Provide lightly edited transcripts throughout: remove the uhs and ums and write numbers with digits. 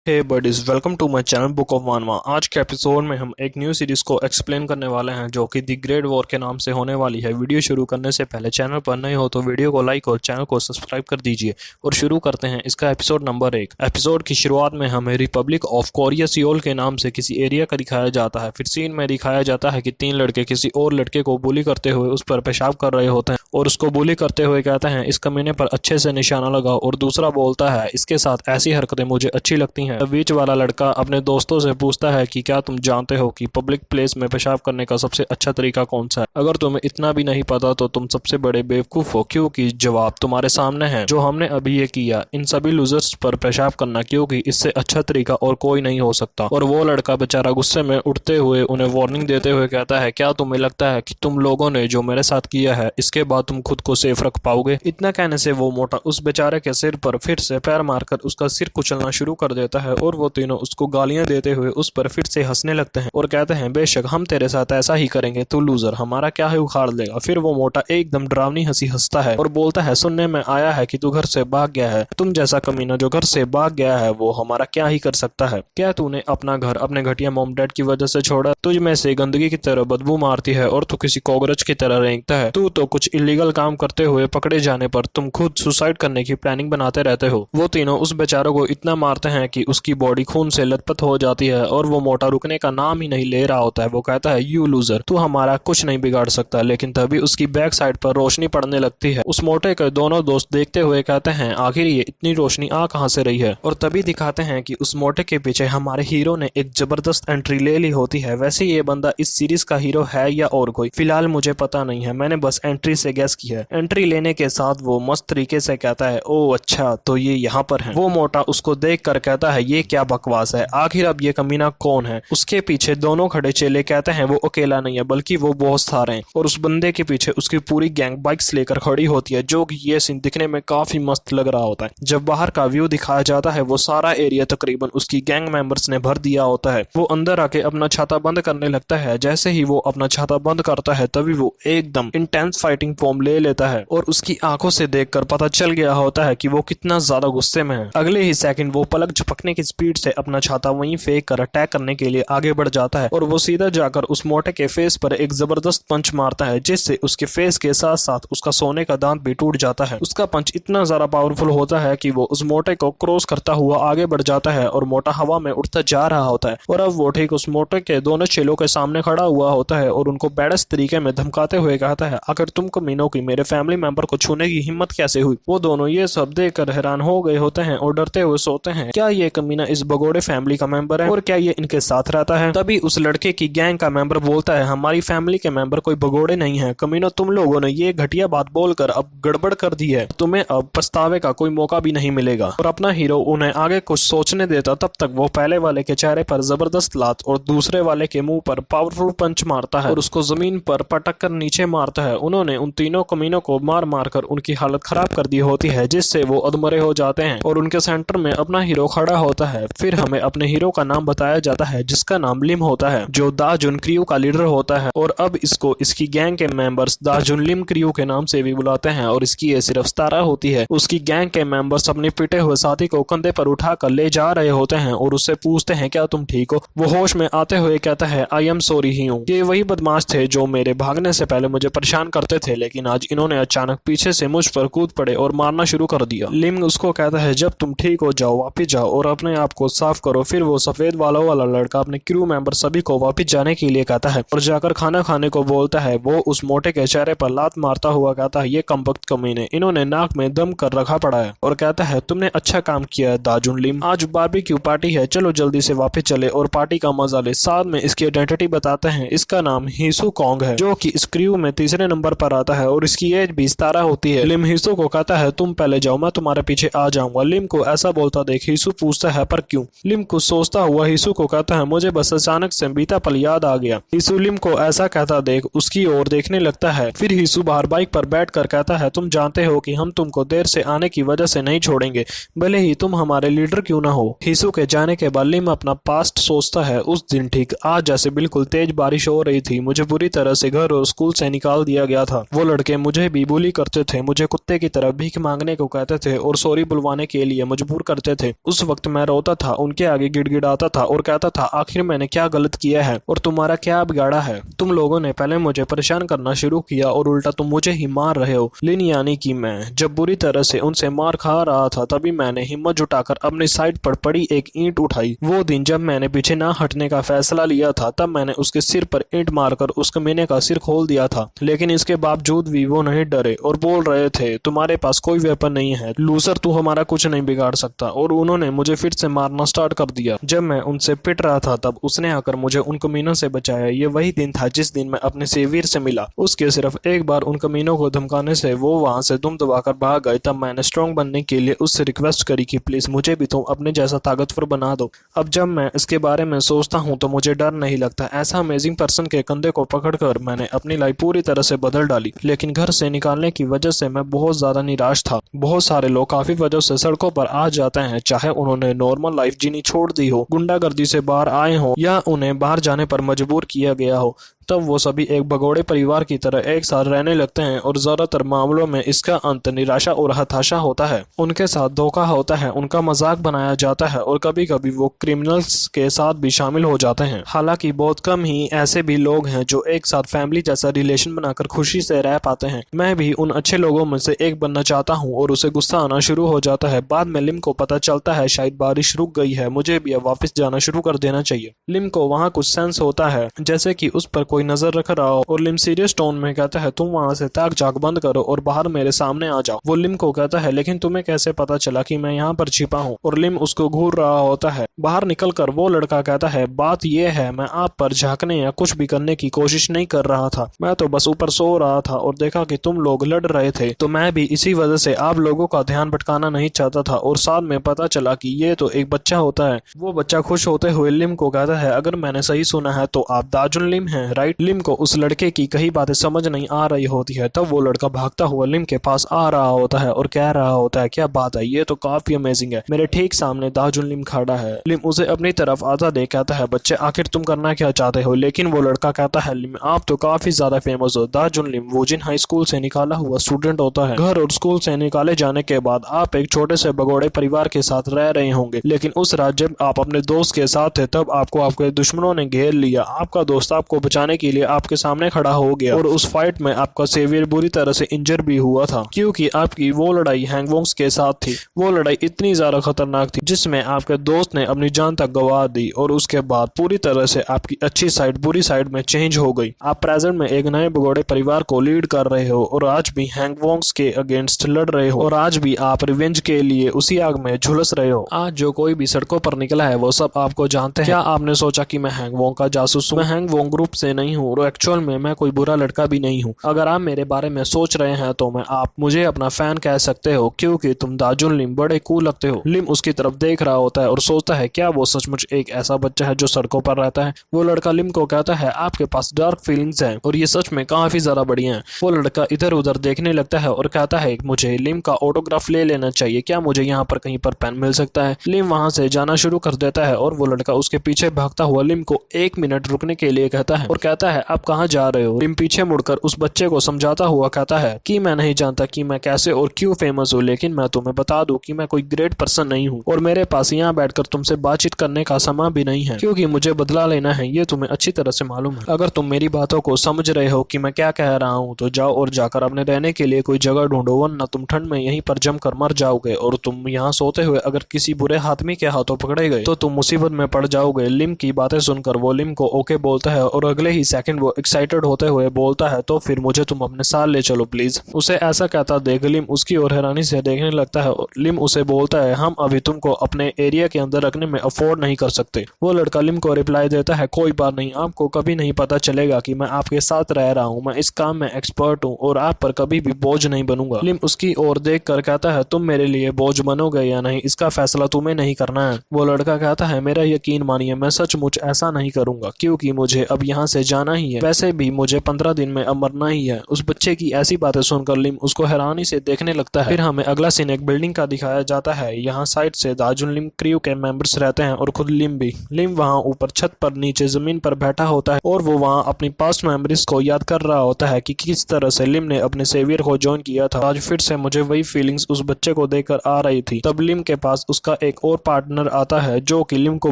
Hey buddies, welcome to my channel book of Manava. आज के episode में हम एक न्यू सीरीज को एक्सप्लेन करने वाले हैं जो कि द ग्रेट वॉर के नाम से होने वाली है। वीडियो शुरू करने से पहले चैनल पर नए हो तो वीडियो को लाइक और चैनल को सब्सक्राइब कर दीजिए। और शुरू करते हैं इसका एपिसोड नंबर 1। एपिसोड की शुरुआत में हमें रिपब्लिक ऑफ कोरिया सियोल के नाम से किसी एरिया का दिखाया जाता है। फिर सीन में दिखाया जाता है कि 3 लड़के किसी और लड़के को बुली करते हुए उस पर पेशाब कर रहे होते हैं और उसको बुली करते हुए कहते हैं इस कमीने पर अच्छे से निशाना लगा। और दूसरा बोलता है इसके साथ ऐसी हरकतें मुझे अच्छी लगती हैं। बीच वाला लड़का अपने दोस्तों से पूछता है कि क्या तुम जानते हो कि पब्लिक प्लेस में पेशाब करने का सबसे अच्छा तरीका कौन सा है। अगर तुम्हें इतना भी नहीं पता तो तुम सबसे बड़े बेवकूफ हो, क्योंकि जवाब तुम्हारे सामने है। जो हमने अभी ये किया, इन सभी लूजर्स पर पेशाब करना, क्योंकि इससे अच्छा तरीका और कोई नहीं हो सकता। और वो लड़का बेचारा गुस्से में उठते हुए उन्हें वार्निंग देते हुए कहता है क्या तुम्हें लगता है कि तुम लोगों ने जो मेरे साथ किया है इसके बाद तुम खुद को सेफ रख पाओगे। इतना कहने से वो मोटा उस बेचारे के सिर पर फिर से पैर मारकर उसका सिर कुचलना शुरू कर देता है और वो तीनों उसको गालियां देते हुए उस पर फिर से हंसने लगते हैं और कहते हैं बेशक हम तेरे साथ ऐसा ही करेंगे, तू लूजर हमारा क्या है उखाड़ लेगा। फिर वो मोटा एकदम डरावनी हंसी हंसता है और बोलता है सुनने में आया है कि तू घर से भाग गया है। तुम जैसा कमीना जो घर से भाग गया है वो हमारा क्या ही कर सकता है। क्या तूने अपना घर अपने घटिया मॉम डैड की वजह से छोड़ा? तुझ में से गंदगी की तरह बदबू मारती है और तू किसी कॉकरोच की तरह रेंगता है। तू तो कुछ इलीगल काम करते हुए पकड़े जाने पर तुम खुद सुसाइड करने की प्लानिंग बनाते रहते हो। वो तीनों उस बेचारों को इतना मारते हैं कि उसकी बॉडी खून से लथपथ हो जाती है और वो मोटा रुकने का नाम ही नहीं ले रहा होता है। वो कहता है यू लूजर, तू हमारा कुछ नहीं बिगाड़ सकता। लेकिन तभी उसकी बैक साइड पर रोशनी पड़ने लगती है। उस मोटे के दोनों दोस्त देखते हुए कहते हैं आखिर ये इतनी रोशनी आ कहां से रही है। और तभी दिखाते हैं कि उस मोटे के पीछे हमारे हीरो ने एक जबरदस्त एंट्री ले ली होती है। वैसे ये बंदा इस सीरीज का हीरो है या और कोई, फिलहाल मुझे पता नहीं है, मैंने बस एंट्री से गैस की है। एंट्री लेने के साथ वो मस्त तरीके से कहता है ओ अच्छा तो ये यहाँ पर है। वो मोटा उसको देख कर कहता है ये क्या बकवास है, आखिर अब ये कमीना कौन है। उसके पीछे दोनों खड़े चेले कहते हैं वो अकेला नहीं है बल्कि वो बहुत सारे हैं। और उस बंदे के पीछे उसकी पूरी गैंग बाइक्स लेकर खड़ी होती है, जो कि ये सीन दिखने में काफी मस्त लग रहा होता है। जब बाहर का व्यू दिखाया जाता है वो सारा एरिया तकरीबन उसकी गैंग मेंबर्स ने भर दिया होता है। वो अंदर आके अपना छाता बंद करने लगता है। जैसे ही वो अपना छाता बंद करता है तभी वो एकदम इंटेंस फाइटिंग फॉर्म ले लेता है और उसकी आंखों से देखकर पता चल गया होता है कि वो कितना ज्यादा गुस्से में है। अगले ही सेकंड वो पलक झपकने की स्पीड से अपना छाता वहीं फेंक कर अटैक करने के लिए आगे बढ़ जाता है और वो सीधा जाकर उस मोटे के फेस पर एक जबरदस्त पंच मारता है, जिससे उसके फेस के साथ साथ उसका सोने का दांत भी टूट जाता है। उसका पंच इतना ज्यादा पावरफुल होता है कि वो उस मोटे को क्रॉस करता हुआ आगे बढ़ जाता है और मोटा हवा में उड़ता जा रहा होता है। और अब वो ठीक उस मोटे के दोनों चेलों के सामने खड़ा हुआ होता है और उनको बैडस तरीके में धमकाते हुए कहता है आखिर तुम कमीनों की मेरे फैमिली मेंबर को छूने की हिम्मत कैसे हुई। वो दोनों ये सब देखकर हैरान हो गए होते हैं और डरते हुए सोते हैं क्या ये कमीना इस भगोड़े फैमिली का मेंबर है और क्या ये इनके साथ रहता है। तभी उस लड़के की गैंग का मेंबर बोलता है हमारी फैमिली के मेंबर कोई भगोड़े नहीं है कमीनो, तुम लोगों ने ये घटिया बात बोलकर अब गड़बड़ कर दी है, तुम्हें अब पछतावे का कोई मौका भी नहीं मिलेगा। और अपना हीरो उन्हें आगे कुछ सोचने देता तब तक वो पहले वाले के चेहरे पर जबरदस्त लात और दूसरे वाले के मुंह पर पावरफुल पंच मारता है और उसको जमीन पर पटक कर नीचे मारता है। उन्होंने उन तीनों कमीनों को मार मार कर उनकी हालत खराब कर दी होती है, जिससे वो अधमरे हो जाते हैं और उनके सेंटर में अपना हीरो खड़ा होता है। फिर हमें अपने हीरो का नाम बताया जाता है जिसका नाम लिम होता है, जो दा जुन क्रियो का लीडर होता है। और अब इसको इसकी गैंग के मेंबर्स दा जुन लिम क्रियो के नाम से भी बुलाते हैं और इसकी ये सिर्फ 17 होती है। उसकी गैंग के मेंबर्स अपने पिटे हुए साथी को कंधे पर उठाकर ले जा रहे होते हैं और उससे पूछते हैं क्या तुम ठीक हो। वो होश में आते हुए कहता है आई एम सॉरी ही हूँ, ये वही बदमाश थे जो मेरे भागने से पहले मुझे परेशान करते थे, लेकिन आज इन्होंने अचानक पीछे से मुझ पर कूद पड़े और मारना शुरू कर दिया। लिम उसको कहता है जब तुम ठीक हो जाओ वापिस जाओ और अपने आप को साफ करो। फिर वो सफेद बालों वाला लड़का अपने क्रू मेंबर सभी को वापिस जाने के लिए कहता है और जाकर खाना खाने को बोलता है। वो उस मोटे के चेहरे पर लात मारता हुआ कहता है ये कमबख्त कमीने, इन्होंने नाक में दम कर रखा पड़ा है। और कहता है तुमने अच्छा काम किया है दाजुन लिम, आज बारबेक्यू पार्टी है, चलो जल्दी से वापस चले और पार्टी का मजा ले। साथ में इसकी आइडेंटिटी बताते हैं, इसका नाम हीसू कॉन्ग है, जो कि इस क्रू में तीसरे नंबर पर आता है और इसकी एज भी 17 होती है। लिम हीसू को कहता है तुम पहले जाओ, मैं तुम्हारे पीछे आ जाऊंगा। लिम को ऐसा बोलता देख हीसू पूछता है पर क्यों। लिम कुछ सोचता हुआ हीसू को कहता है मुझे बस अचानक से बीता पल याद आ गया। हीसू लिम को ऐसा कहता देख उसकी ओर देखने लगता है। फिर हीसू बाहर बाइक पर बैठकर कहता है तुम जानते हो कि हम तुमको देर से आने की वजह से नहीं छोड़ेंगे, भले ही तुम हमारे लीडर क्यों ना हो। हीसू के जाने के बाद लिम अपना पास्ट सोचता है। उस दिन ठीक आज जैसे बिल्कुल तेज बारिश हो रही थी, मुझे बुरी तरह से घर और स्कूल से निकाल दिया गया था। वो लड़के मुझे भी बुली करते थे, मुझे कुत्ते की तरह भीख मांगने को कहते थे और सॉरी बुलवाने के लिए मजबूर करते थे। उस वक्त मैं रोता था, उनके आगे गिड़गिड़ाता था और कहता था आखिर मैंने क्या गलत किया है और तुम्हारा क्या बिगाड़ा है। तुम लोगों ने पहले मुझे परेशान करना शुरू किया और उल्टा तुम मुझे ही मार रहे हो। लिन यानी कि मैं जब बुरी तरह से उनसे मार खा रहा था तभी मैंने हिम्मत जुटाकर अपनी साइड पर पड़ी एक ईंट उठाई। वो दिन जब मैंने पीछे ना हटने का फैसला लिया था तब मैंने उसके सिर पर ईंट मारकर उस कमीने का सिर खोल दिया था, लेकिन इसके बावजूद भी वो नहीं डरे और बोल रहे थे तुम्हारे पास कोई वेपन नहीं है, लूजर तू हमारा कुछ नहीं बिगाड़ सकता। और उन्होंने मुझे फिर से मारना स्टार्ट कर दिया। जब मैं उनसे पिट रहा था तब उसने आकर मुझे उन कमीनों से बचाया। ये वही दिन था जिस दिन मैं अपने सेवियर से मिला। उसके सिर्फ एक बार उन कमीनों को धमकाने से वो वहां से दुम दबाकर भाग गए। तब मैंने स्ट्रॉन्ग बनने के लिए उससे रिक्वेस्ट करी कि प्लीज मुझे भी तुम अपने जैसा ताकतवर बना दो। अब जब मैं इसके बारे में सोचता हूँ तो मुझे डर नहीं लगता। ऐसा अमेजिंग पर्सन के कंधे को पकड़कर मैंने अपनी लाइफ पूरी तरह से बदल डाली। लेकिन घर से निकालने की वजह से मैं बहुत ज्यादा निराश था। बहुत सारे लोग काफी वजह से सड़कों पर आ जाते हैं, चाहे उन्होंने नॉर्मल लाइफ जीनी छोड़ दी हो, गुंडागर्दी से बाहर आए हो या उन्हें बाहर जाने पर मजबूर किया गया हो। तब वो सभी एक भगोड़े परिवार की तरह एक साथ रहने लगते हैं और ज्यादातर मामलों में इसका अंत निराशा और हताशा होता है। उनके साथ धोखा होता है, उनका मजाक बनाया जाता है और कभी कभी वो क्रिमिनल्स के साथ भी शामिल हो जाते हैं। हालांकि बहुत कम ही ऐसे भी लोग हैं जो एक साथ फैमिली जैसा रिलेशन बनाकर खुशी से रह पाते हैं। मैं भी उन अच्छे लोगों में से एक बनना चाहता हूँ और उसे गुस्सा आना शुरू हो जाता है। बाद में लिम को पता चलता है शायद बारिश रुक गई है, मुझे भी अब वापस जाना शुरू कर देना चाहिए। लिम को वहाँ कुछ सेंस होता है जैसे कि उस पर कोई नजर रख रहा हो और लिम सीरियस टोन में कहता है तुम वहां से ताक झाक बंद करो और बाहर मेरे सामने आ जाओ। वो लिम को कहता है लेकिन तुम्हें कैसे पता चला कि मैं यहाँ पर छिपा हूँ, और लिम उसको घूर रहा होता है। बाहर निकलकर वो लड़का कहता है बात यह है मैं आप पर झांकने या कुछ भी करने की कोशिश नहीं कर रहा था, मैं तो बस ऊपर सो रहा था और देखा कि तुम लोग लड़ रहे थे तो मैं भी इसी वजह से आप लोगों का ध्यान भटकाना नहीं चाहता था। और साथ में पता चला कि ये तो एक बच्चा होता है। वो बच्चा खुश होते हुए लिम को कहता है अगर मैंने सही सुना है तो आप दाजुन लिम हैं, राइट। लिम को उस लड़के की कई बातें समझ नहीं आ रही होती है। तब वो लड़का भागता हुआ लिम के पास आ रहा होता है और कह रहा होता है क्या बात है, ये तो काफी अमेजिंग है, मेरे ठीक सामने दाजुन लिम खड़ा है। लिम उसे अपनी तरफ आता देख कहता है बच्चे आखिर तुम करना क्या चाहते हो। लेकिन वो लड़का कहता है लिम आप तो काफी ज्यादा फेमस हो। दाजुन लिम वो जिन हाई स्कूल से निकाला हुआ स्टूडेंट होता है। घर और स्कूल से निकाले जाने के बाद आप एक छोटे से भगोड़े परिवार के साथ रह रहे होंगे, लेकिन उस रात जब आप अपने दोस्त के साथ थे तब आपको आपके दुश्मनों ने घेर लिया। आपका दोस्त आपको बचाने के लिए आपके सामने खड़ा हो गया और उस फाइट में आपका सेवियर बुरी तरह से इंजर भी हुआ था क्योंकि आपकी वो लड़ाई हैंगवोंग्स के साथ थी। वो लड़ाई इतनी ज्यादा खतरनाक थी जिसमें आपके दोस्त ने अपनी जान तक गंवा दी और उसके बाद पूरी तरह से आपकी अच्छी साइड बुरी साइड में चेंज हो गई। आप प्रेजेंट में एक नए भगोड़े परिवार को लीड कर रहे हो और आज भी हैंगवोंग्स के अगेंस्ट लड़ रहे हो और आज भी आप रिवेंज के लिए उसी आग में झुलस रहे हो। आज जो कोई भी सड़कों पर निकला है वो सब आपको जानते हैं। क्या आपने सोचा कि मैं हैंगवोंग का जासूस हूँ? मैं हैंगवोंग ग्रुप से नहीं हूँ और एक्चुअल में मैं कोई बुरा लड़का भी नहीं हूँ। अगर आप मेरे बारे में सोच रहे हैं तो मैं आप मुझे अपना फैन कह सकते हो क्योंकि तुम दाजुन लिम बड़े कूल लगते हो। लिम उसकी तरफ देख रहा होता है और सोचता है क्या वो सचमुच एक ऐसा बच्चा है जो सड़कों पर रहता है। वो लड़का लिम को कहता है आपके पास डार्क फीलिंग्स हैं और ये सच में काफी ज्यादा बढ़िया है। वो लड़का इधर उधर देखने लगता है और कहता है मुझे लिम का ऑटोग्राफ ले लेना चाहिए, क्या मुझे यहाँ पर कहीं पर पेन मिल सकता है। लिम वहां से जाना शुरू कर देता है और वो लड़का उसके पीछे भागता हुआ लिम को 1 मिनट रुकने के लिए कहता है और कहता है आप कहाँ जा रहे हो। लिम पीछे मुड़कर उस बच्चे को समझाता हुआ कहता है कि मैं नहीं जानता कि मैं कैसे और क्यों फेमस हूँ, लेकिन मैं तुम्हें बता दूं कि मैं कोई ग्रेट पर्सन नहीं हूँ और मेरे पास यहाँ बैठकर तुमसे बातचीत करने का समय भी नहीं है क्योंकि मुझे बदला लेना है, ये तुम्हें अच्छी तरह से मालूम है। अगर तुम मेरी बातों को समझ रहे हो कि मैं क्या कह रहा हूँ तो जाओ और जाकर अपने रहने के लिए कोई जगह ढूंढो, वरना तुम ठंड में यहीं पर जमकर मर जाओगे और तुम यहाँ सोते हुए अगर किसी बुरे आदमी के हाथों पकड़े गए तो तुम मुसीबत में पड़ जाओगे। लिम की बातें सुनकर वो लिम को ओके बोलता है और अगले ही सेकंड वो एक्साइटेड होते हुए बोलता है तो फिर मुझे तुम अपने साथ ले चलो प्लीज। उसे ऐसा कहता देख लिम उसकी ओर हैरानी से देखने लगता है। लिम उसे बोलता है हम अभी तुमको अपने एरिया के अंदर रखने में अफोर्ड नहीं कर सकते। वो लड़का लिम को रिप्लाई देता है कोई बात नहीं, आपको कभी नहीं पता चलेगा कि मैं आपके साथ रह रहा हूँ, मैं इस काम में एक्सपर्ट हूँ और आप पर कभी भी बोझ नहीं बनूंगा। लिम उसकी ओर देख कर कहता है तुम मेरे लिए बोझ बनोगे या नहीं इसका फैसला तुम्हें नहीं करना है। वो लड़का कहता है मेरा यकीन मानिए मैं सचमुच ऐसा नहीं करूंगा क्योंकि मुझे अब यहाँ से जाना ही है, वैसे भी मुझे 15 दिन में अब मरना ही है। उस बच्चे की ऐसी बातें सुनकर लिम उसको हैरानी से देखने लगता है। फिर हमें अगला सीन एक बिल्डिंग का दिखाया जाता है। यहाँ साइड से दाजुन लिम क्रू के मेंबर्स रहते हैं और खुद लिम भी। लिम वहाँ ऊपर छत पर नीचे जमीन पर बैठा होता है और वो वहाँ अपनी पास्ट मेमोरीज को याद कर रहा होता है कि किस तरह से लिम ने अपने सेवियर को ज्वाइन किया था। आज फिर से मुझे वही फीलिंग्स उस बच्चे को देखकर आ रही थी। तब लिम के पास उसका एक और पार्टनर आता है जो कि लिम को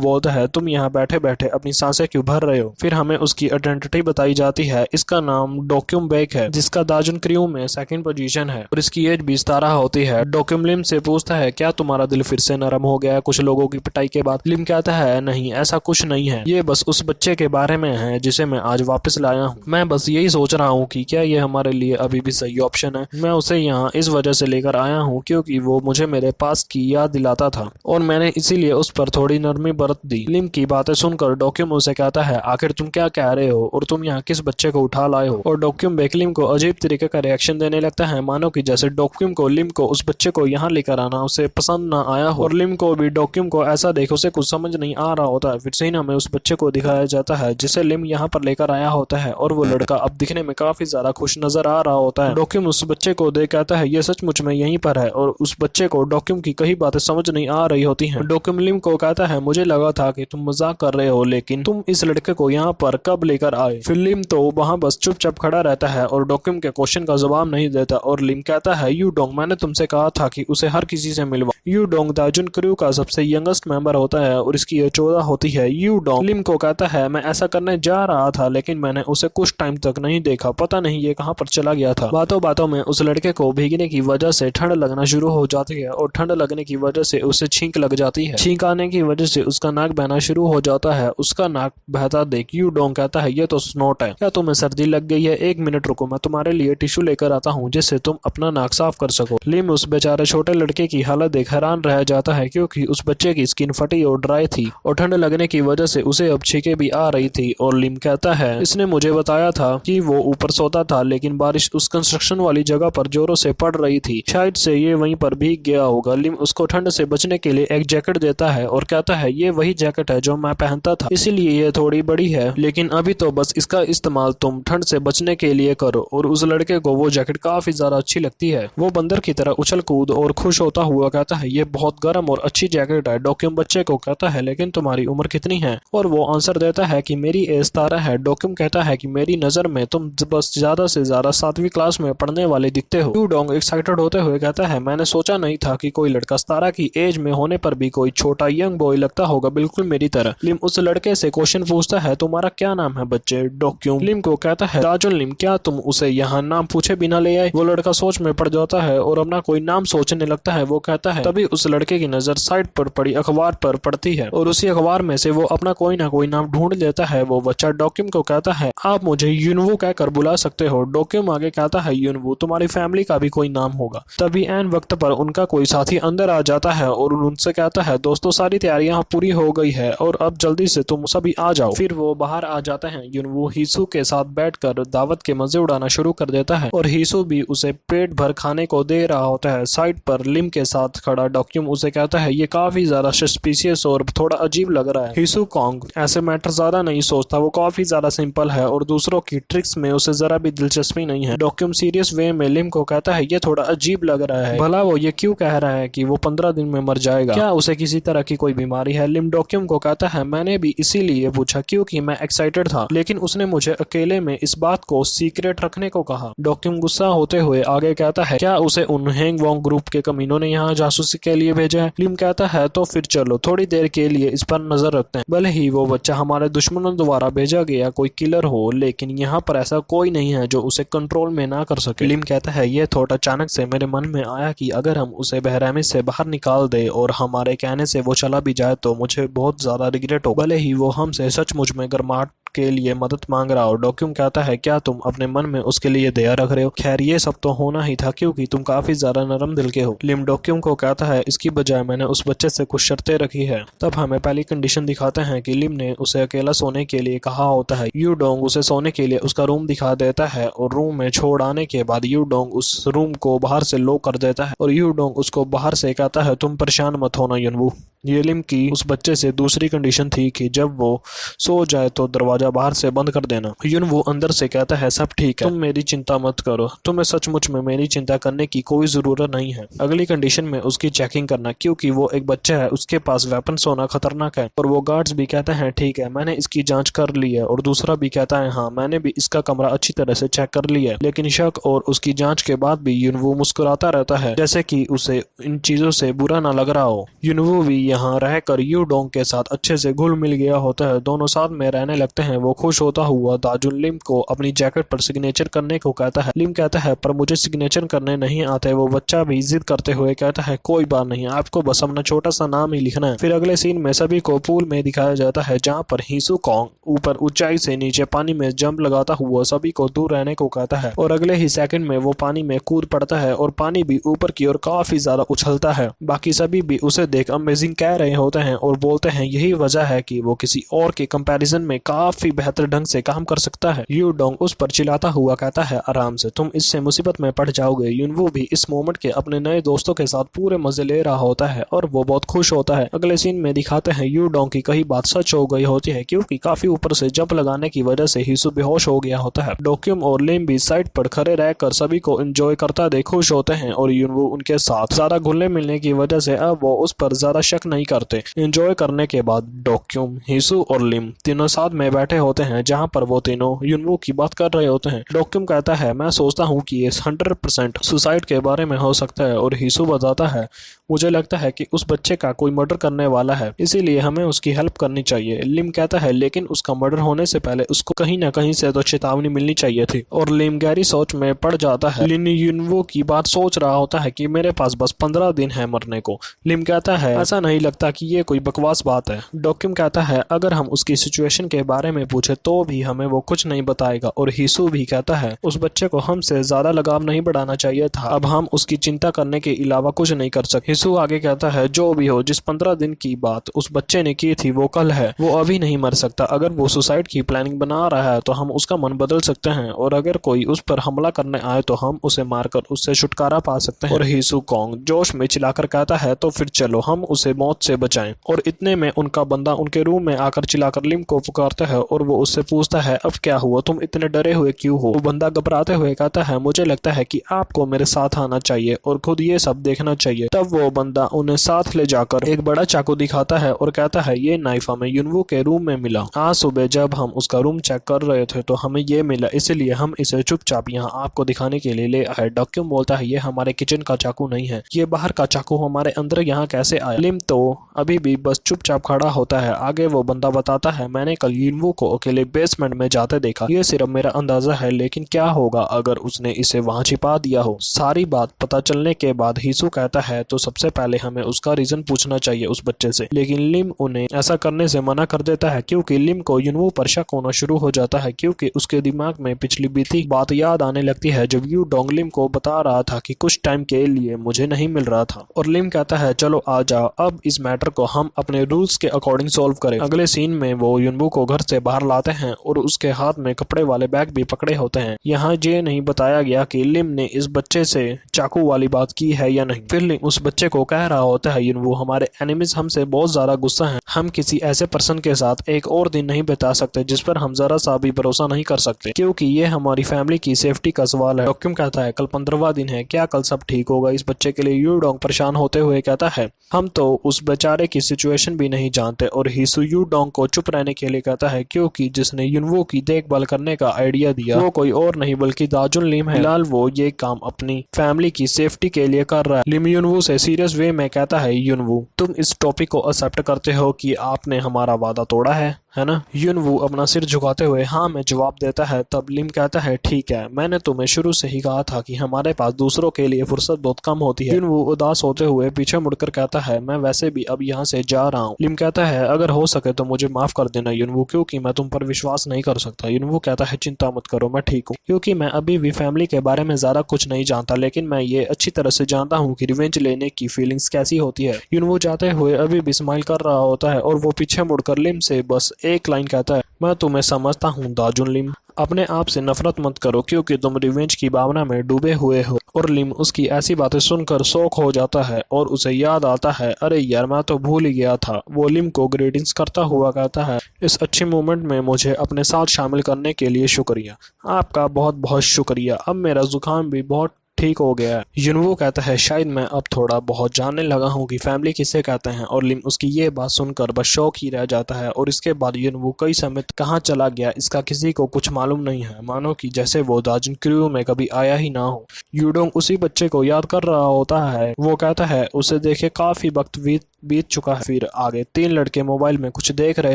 बोलता है, तुम यहाँ बैठे बैठे अपनी सांसें क्यों भर रहे हो। फिर हमें उसकी आइडेंटिटी बताई जाती है। इसका नाम डोक्युम बेक है, जिसका दाजुन क्रू में सेकंड पोजीशन है और इसकी एज भी 17 होती है। डोक्युम लिम से पूछता है, क्या तुम्हारा दिल फिर से नरम हो गया कुछ लोगों की पिटाई के बाद। लिम कहता है, नहीं ऐसा कुछ नहीं है, ये बस उस बच्चे के बारे में है जिसे मैं आज वापस लाया हूँ। मैं बस यही सोच रहा हूँ कि क्या ये हमारे लिए अभी भी सही ऑप्शन है। मैं उसे यहाँ इस वजह से लेकर आया हूँ क्योंकि वो मुझे मेरे पास की याद दिलाता था और मैंने इसीलिए उस पर थोड़ी नरमी बरत दी। लिम की बातें सुनकर डोक्युम उसे कहता है, आखिर तुम क्या कह रहे हो और तुम यहाँ किस बच्चे को उठा लाए हो। और डोक्युम बेक लिम को अजीब तरीके का रिएक्शन देने लगता है, मानो कि जैसे डोक्युम को लिम को उस बच्चे को यहाँ लेकर आना उसे पसंद ना आया हो। और लिम को भी डोक्युम को ऐसा देख उसे कुछ समझ नहीं आ रहा होता है। फिर सीन हमें उस बच्चे को दिखाया जाता है जिसे लिम यहाँ पर लेकर आया होता है और वो लड़का अब दिखने में काफी ज्यादा खुश नजर आ रहा होता है। डोक्युम उस बच्चे को देख कहता है, ये सचमुच में यहीं पर है। और उस बच्चे को डोक्युम की कई बातें समझ नहीं आ रही होती हैं। डोक्युम लिम को कहता है, मुझे लगा था कि तुम मजाक कर रहे हो, लेकिन तुम इस लड़के को यहाँ पर कब लेकर आए। फिर लिम तो वहाँ बस चुपचाप खड़ा रहता है और डोक्युम के क्वेश्चन का जवाब नहीं देता। और लिम कहता है, यू डोंग, मैंने तुमसे कहा था कि उसे हर किसी से मिलवा। यू डोंग दाजुन क्रू का सबसे यंगेस्ट मेंबर होता है और इसकी एज 14 होती है। यू डोंग लिम को कहता है, मैं ऐसा करने जा रहा था लेकिन मैंने उसे कुछ टाइम तक नहीं देखा, पता नहीं ये कहाँ पर चला गया था। बातों बातों में उस लड़के को भीगने की वजह से ठंड लगना शुरू हो जाती है और ठंड लगने की वजह से उसे छींक लग जाती है। छींक आने की वजह से उसका नाक बहना शुरू हो जाता है। उसका नाक बहता देख यू डोंग कहता है, ये तो स्नोट है, क्या तुम्हें सर्दी लग गई है। 1 मिनट रुको, मैं तुम्हारे लिए टिश्यू लेकर आता हूँ जिससे तुम अपना नाक साफ कर सको। लिम उस बेचारे छोटे लड़के की हालत देख हैरान रह जाता है क्योंकि उस बच्चे की स्किन फटी और ड्राई थी और ठंड लगने की वजह से उसे अब छींकें भी आ रही थी। और लिम कहता है, इसने मुझे बताया था कि वो ऊपर सोता था लेकिन बारिश उस कंस्ट्रक्शन वाली जगह पर जोरों से पड़ रही थी, शायद से ये वहीं पर भीग गया होगा। लिम उसको ठंड से बचने के लिए एक जैकेट देता है और कहता है, ये वही जैकेट है जो मैं पहनता था, इसीलिए ये थोड़ी बड़ी है, लेकिन अभी तो बस इसका इस्तेमाल तुम ठंड से बचने के लिए करो। और उस लड़के को वो जैकेट काफी ज्यादा अच्छी लगती है। वो बंदर की तरह उछल कूद और खुश होता हुआ कहता है, ये बहुत गर्म और अच्छी जैकेट है। डोक्युम बच्चे को कहता है, लेकिन तुम्हारी उम्र कितनी है। और वो आंसर देता है कि मेरी एज 17 है। डोक्युम कहता है कि मेरी नजर में तुम बस ज्यादा से ज्यादा 7वीं क्लास में पढ़ने वाले दिखते हो। यू डोंग एक्साइटेड होते हुए कहता है, मैंने सोचा नहीं था कि कोई लड़का 17 की एज में होने पर भी कोई छोटा यंग बॉय लगता होगा, बिल्कुल मेरी तरह। लिम उस लड़के से क्वेश्चन पूछता है, तुम्हारा क्या नाम है बच्चे। डोक्युम लिम को कहता है, दाजुन लिम, क्या तुम उसे यहाँ नाम पूछे बिना ले आए। वो लड़का सोच में पड़ जाता है और अपना कोई नाम सोचने लगता है। वो कहता है, तभी उस लड़के की नजर साइड पर पड़ी अखबार पर पड़ती है और उसी अखबार में से वो अपना कोई ना कोई नाम ढूंढ लेता है। वो बच्चा डोक्युम को कहता है, आप मुझे यूनवू कहकर बुला सकते हो। डोक्युम आगे कहता है, यूनवू, तुम्हारी फैमिली का भी कोई नाम होगा। तभी एन वक्त पर उनका कोई साथी अंदर आ जाता है और उनसे कहता है, दोस्तों सारी तैयारियां पूरी हो गई है और अब जल्दी से तुम सभी आ जाओ। फिर वो बाहर आ जाते हैं। यूनवू हीसू के साथ बैठकर दावत के मजे उड़ाना शुरू कर देता है और हीसू भी उसे पेट भर खाने को दे रहा होता है। साइड पर लिम के साथ खड़ा डोक्युम उसे कहता है, ये काफी ज्यादा सस्पिशियस और थोड़ा अजीब लग रहा है। हीसू कॉन्ग ऐसे मैटर ज्यादा नहीं सोचता, वो काफी ज्यादा सिंपल है और दूसरों की ट्रिक्स में उसे जरा भी दिलचस्पी नहीं है। डोक्युम सीरियस वे में लिम को कहता है, ये थोड़ा अजीब लग रहा है, भला वो ये क्यों कह रहा है कि वो 15 दिन में मर जाएगा, क्या उसे किसी तरह की कोई बीमारी है। लिम डोक्युम को कहता है, मैंने भी इसीलिए पूछा क्योंकि मैं एक्साइटेड था, लेकिन उसने मुझे अकेले में इस बात को सीक्रेट रखने को कहा। डोक्युम गुस्सा होते हुए आगे कहता है, क्या उसे उन हैंग वोंग ग्रुप के कमीनों ने यहाँ जासूसी के लिए भेजा है। लिम कहता है, तो फिर चलो थोड़ी देर के लिए इस पर नजर रखते हैं, भले ही वो बच्चा हमारे दुश्मनों द्वारा भेजा गया कोई किलर हो, लेकिन यहाँ पर ऐसा कोई नहीं है जो उसे कंट्रोल में ना कर सके। लिम कहता है, ये थॉट अचानक से मेरे मन में आया कि अगर हम उसे बहरहमी से बाहर निकाल दे और हमारे कहने से वो चला भी जाए तो मुझे बहुत ज्यादा रिग्रेट हो, भले ही वो हमसे सचमुच में गर्माहट के लिए मदद मांग रहा हो। डोक्युम कहता है, क्या तुम अपने मन में उसके लिए दया रख रहे हो। खैर ये सब तो होना ही था क्योंकि तुम काफी ज्यादा नरम दिल के हो। लिम डोक्युम को कहता है, इसकी बजाय मैंने उस बच्चे से कुछ शर्तें रखी है। तब हमें पहली कंडीशन दिखाते हैं कि लिम ने उसे अकेला सोने के लिए कहा होता है। यू डोंग उसे सोने के लिए उसका रूम दिखा देता है और रूम में छोड़ आने के बाद यू डोंग उस रूम को बाहर से लॉक कर देता है और यू डोंग उसको बाहर से कहता है, तुम परेशान मत होना यूनवू। ये लिम की उस बच्चे से दूसरी कंडीशन थी कि जब वो सो जाए तो दरवाजा दरवाजा बाहर से बंद कर देना। युनवू अंदर से कहता है सब ठीक है, तुम मेरी चिंता मत करो, तुम्हें सचमुच में मेरी चिंता करने की कोई जरूरत नहीं है। अगली कंडीशन में उसकी चेकिंग करना, क्योंकि वो एक बच्चा है, उसके पास वेपन्स होना खतरनाक है। और वो गार्ड्स भी कहते हैं ठीक है, मैंने इसकी जांच कर ली है। और दूसरा भी कहता है हाँ, मैंने भी इसका कमरा अच्छी तरह से चेक कर लिया है। लेकिन शक और उसकी जांच के बाद भी युनवू मुस्कुराता रहता है, जैसे कि उसे इन चीजों से बुरा ना लग रहा हो। युनवू भी यहाँ रहकर यू डोंग के साथ अच्छे से घुल मिल गया होता है, दोनों साथ में रहने लगते हैं। वो खुश होता हुआ दाजुन लिम को अपनी जैकेट पर सिग्नेचर करने को कहता है। लिम कहता है पर मुझे सिग्नेचर करने नहीं आते। वो बच्चा भी जिद करते हुए कहता है कोई बात नहीं, आपको बस अपना छोटा सा नाम ही लिखना है। फिर अगले सीन में सभी को पूल में दिखाया जाता है, जहाँ पर हीसू कॉन्ग ऊपर ऊंचाई से नीचे पानी में जंप लगाता हुआ सभी को दूर रहने को कहता है। और अगले ही सेकंड में वो पानी में कूद पड़ता है और पानी भी ऊपर की ओर काफी ज्यादा उछलता है। बाकी सभी भी उसे देख अमेजिंग कह रहे होते हैं और बोलते हैं यही वजह है कि वो किसी और के कंपैरिजन में काफी बेहतर ढंग से काम कर सकता है। यू डोंग उस पर चिल्लाता हुआ कहता है आराम से, तुम इससे मुसीबत में पड़ जाओगे। युनवू भी इस मोमेंट के अपने नए दोस्तों के साथ पूरे मजे ले रहा होता है और वो बहुत खुश होता है। अगले सीन में दिखाते हैं यू डोंग की कही बात सच हो गई होती है, क्योंकि काफी ऊपर से जंप लगाने की वजह से हीसू बेहोश हो गया होता है। डोक्यूम और लिम भी साइड पर खड़े रहकर सभी को एंजॉय करता देख खुश होते हैं और युनवू उनके साथ ज्यादा घुलने मिलने की वजह से अब वो उस पर ज्यादा शक नहीं करते। एंजॉय करने के बाद डोक्यूम, हीसू और लिम तीनों साथ में बैठे होते हैं, जहां पर वो तीनों युनवू की बात कर रहे होते हैं। डोक्यूम कहता है मैं सोचता हूँ कि ये 100% सुसाइड के बारे में हो सकता है। और हीसू बताता है मुझे लगता है कि उस बच्चे का कोई मर्डर करने वाला है, इसीलिए हमें उसकी हेल्प करनी चाहिए। लिम कहता है लेकिन उसका मर्डर होने से पहले उसको कहीं ना कहीं से तो चेतावनी मिलनी चाहिए थी। और लिम गहरी सोच में पड़ जाता है। लिन युनवू की बात सोच रहा होता है कि मेरे पास बस 15 दिन है मरने को। लिम कहता है ऐसा नहीं लगता कि ये कोई बकवास बात है। डोक्यूम कहता है अगर हम उसकी सिचुएशन के बारे में पूछे तो भी हमें वो कुछ नहीं बताएगा। और हीसू भी कहता है उस बच्चे को हमसे ज्यादा लगाव नहीं बढ़ाना चाहिए था, अब हम उसकी चिंता करने के अलावा कुछ नहीं कर सकते। हीसू आगे कहता है जो भी हो, जिस 15 दिन की बात उस बच्चे ने की थी वो कल है, वो अभी नहीं मर सकता। अगर वो सुसाइड की प्लानिंग बना रहा है तो हम उसका मन बदल सकते हैं, और अगर कोई उस पर हमला करने आए तो हम उसे मारकर उससे छुटकारा पा सकते हैं। और हीसू कॉन्ग जोश में चिल्लाकर कहता है तो फिर चलो हम उसे मौत से बचाएं। और इतने में उनका बंदा उनके रूम में आकर चिल्लाकर लिम को पुकारता है और वो उससे पूछता है अब क्या हुआ, तुम इतने डरे हुए क्यों हो। वो बंदा घबराते हुए कहता है मुझे लगता है कि आपको मेरे साथ आना चाहिए और खुद ये सब देखना चाहिए। तब वो बंदा उन्हें साथ ले जाकर एक बड़ा चाकू दिखाता है और कहता है ये नाइफ हमें युनवू के रूम में मिला। आज सुबह जब हम उसका रूम चेक कर रहे थे तो हमें ये मिला, इसलिए हम इसे चुपचाप यहाँ आपको दिखाने के लिए ले आए। डॉक्यूम बोलता है ये हमारे किचन का चाकू नहीं है, ये बाहर का चाकू हमारे अंदर यहाँ कैसे आया। लिम तो अभी भी बस चुपचाप खड़ा होता है। आगे वो बंदा बताता है मैंने कल युनवू को अकेले बेसमेंट में जाते देखा, ये सिर्फ मेरा अंदाजा है, लेकिन क्या होगा अगर उसने इसे वहाँ छिपा दिया हो। सारी बात पता चलने के बाद हीसू कहता है तो सबसे पहले हमें उसका रीजन पूछना चाहिए उस बच्चे से। लेकिन लिम उन्हें ऐसा करने से मना कर देता है, क्योंकि लिम को युनवू पर शक होना शुरू हो जाता है, क्योंकि उसके दिमाग में पिछली बीती बात याद आने लगती है जब यू डोंग लिम को बता रहा था कि कुछ टाइम के लिए मुझे नहीं मिल रहा था। और लिम कहता है चलो आ जाओ, अब इस मैटर को हम अपने रूल्स के अकॉर्डिंग सॉल्व करें। अगले सीन में वो युनवू को घर से बाहर लाते हैं और उसके हाथ में कपड़े वाले बैग भी पकड़े होते हैं। यहाँ ये नहीं बताया गया कि लिम ने इस बच्चे से चाकू वाली बात की है या नहीं। फिर लिम उस बच्चे को कह रहा होता है युनवू हमारे एनिमीज हमसे बहुत ज्यादा गुस्सा हैं, हम किसी ऐसे पर्सन के साथ एक और दिन नहीं बिता सकते जिस पर हम जरा सा भी भरोसा नहीं कर सकते, क्योंकि ये हमारी फैमिली की सेफ्टी का सवाल है। डॉक्यूम कहता है कल 15वां दिन है, क्या कल सब ठीक होगा इस बच्चे के लिए। यू डोंग परेशान होते हुए कहता है हम तो उस बेचारे की सिचुएशन भी नहीं जानते। और हीसू यू डोंग को चुप रहने के लिए कहता है क्योंकि जिसने युनवू की देखभाल करने का आइडिया दिया वो कोई और नहीं बल्कि दाजुन लिम है। फिलहाल वो ये काम अपनी फैमिली की सेफ्टी के लिए कर रहा है। लिम युनवू से सीरियस वे में कहता है युनवू तुम इस टॉपिक को एक्सेप्ट करते हो कि आपने हमारा वादा तोड़ा है ना। युनवू अपना सिर झुकाते हुए हाँ में जवाब देता है। तब लिम कहता है ठीक है, मैंने तुम्हें शुरू से ही कहा था कि हमारे पास दूसरों के लिए फुर्सत बहुत कम होती है। युनवू उदास होते हुए पीछे मुड़कर कहता है मैं वैसे भी अब यहाँ से जा रहा हूँ। लिम कहता है अगर हो सके तो मुझे माफ कर देना युनवू, क्योंकि मैं तुम पर विश्वास नहीं कर सकता। युनवू कहता है चिंता मत करो, मैं ठीक हूँ, क्योंकि मैं अभी भी फैमिली के बारे में ज्यादा कुछ नहीं जानता, लेकिन मैं ये अच्छी तरह से जानता हूँ कि रिवेंज लेने की फीलिंग्स कैसी होती है। युनवू जाते हुए अभी भी स्माइल कर रहा होता है और वो पीछे मुड़कर लिम से बस एक लाइन कहता है मैं तुम्हें समझता हूँ दाजुन लिम, अपने आप से नफरत मत करो क्योंकि तुम रिवेंज की भावना में डूबे हुए हो। और लिम उसकी ऐसी बातें सुनकर शॉक हो जाता है और उसे याद आता है, अरे यार मैं तो भूल ही गया था। वो लिम को ग्रीटिंग्स करता हुआ कहता है, इस अच्छे मोमेंट में मुझे अपने साथ शामिल करने के लिए शुक्रिया। आपका बहुत बहुत शुक्रिया। अब मेरा जुकाम भी बहुत ठीक हो गया है। युनवू कहता है, शायद मैं अब थोड़ा बहुत जानने लगा हूँ कि फैमिली किसे कहते हैं। और लिम उसकी ये बात सुनकर बस शौक ही रह जाता है। और इसके बाद युनवू कई समय तक कहाँ चला गया इसका किसी को कुछ मालूम नहीं है, मानो कि जैसे वो दार्जिलिंग क्रू में कभी आया ही ना हो। यूडोंग उसी बच्चे को याद कर रहा होता है। वो कहता है, उसे देखे काफी वक्त बीत चुका है। फिर आगे तीन लड़के मोबाइल में कुछ देख रहे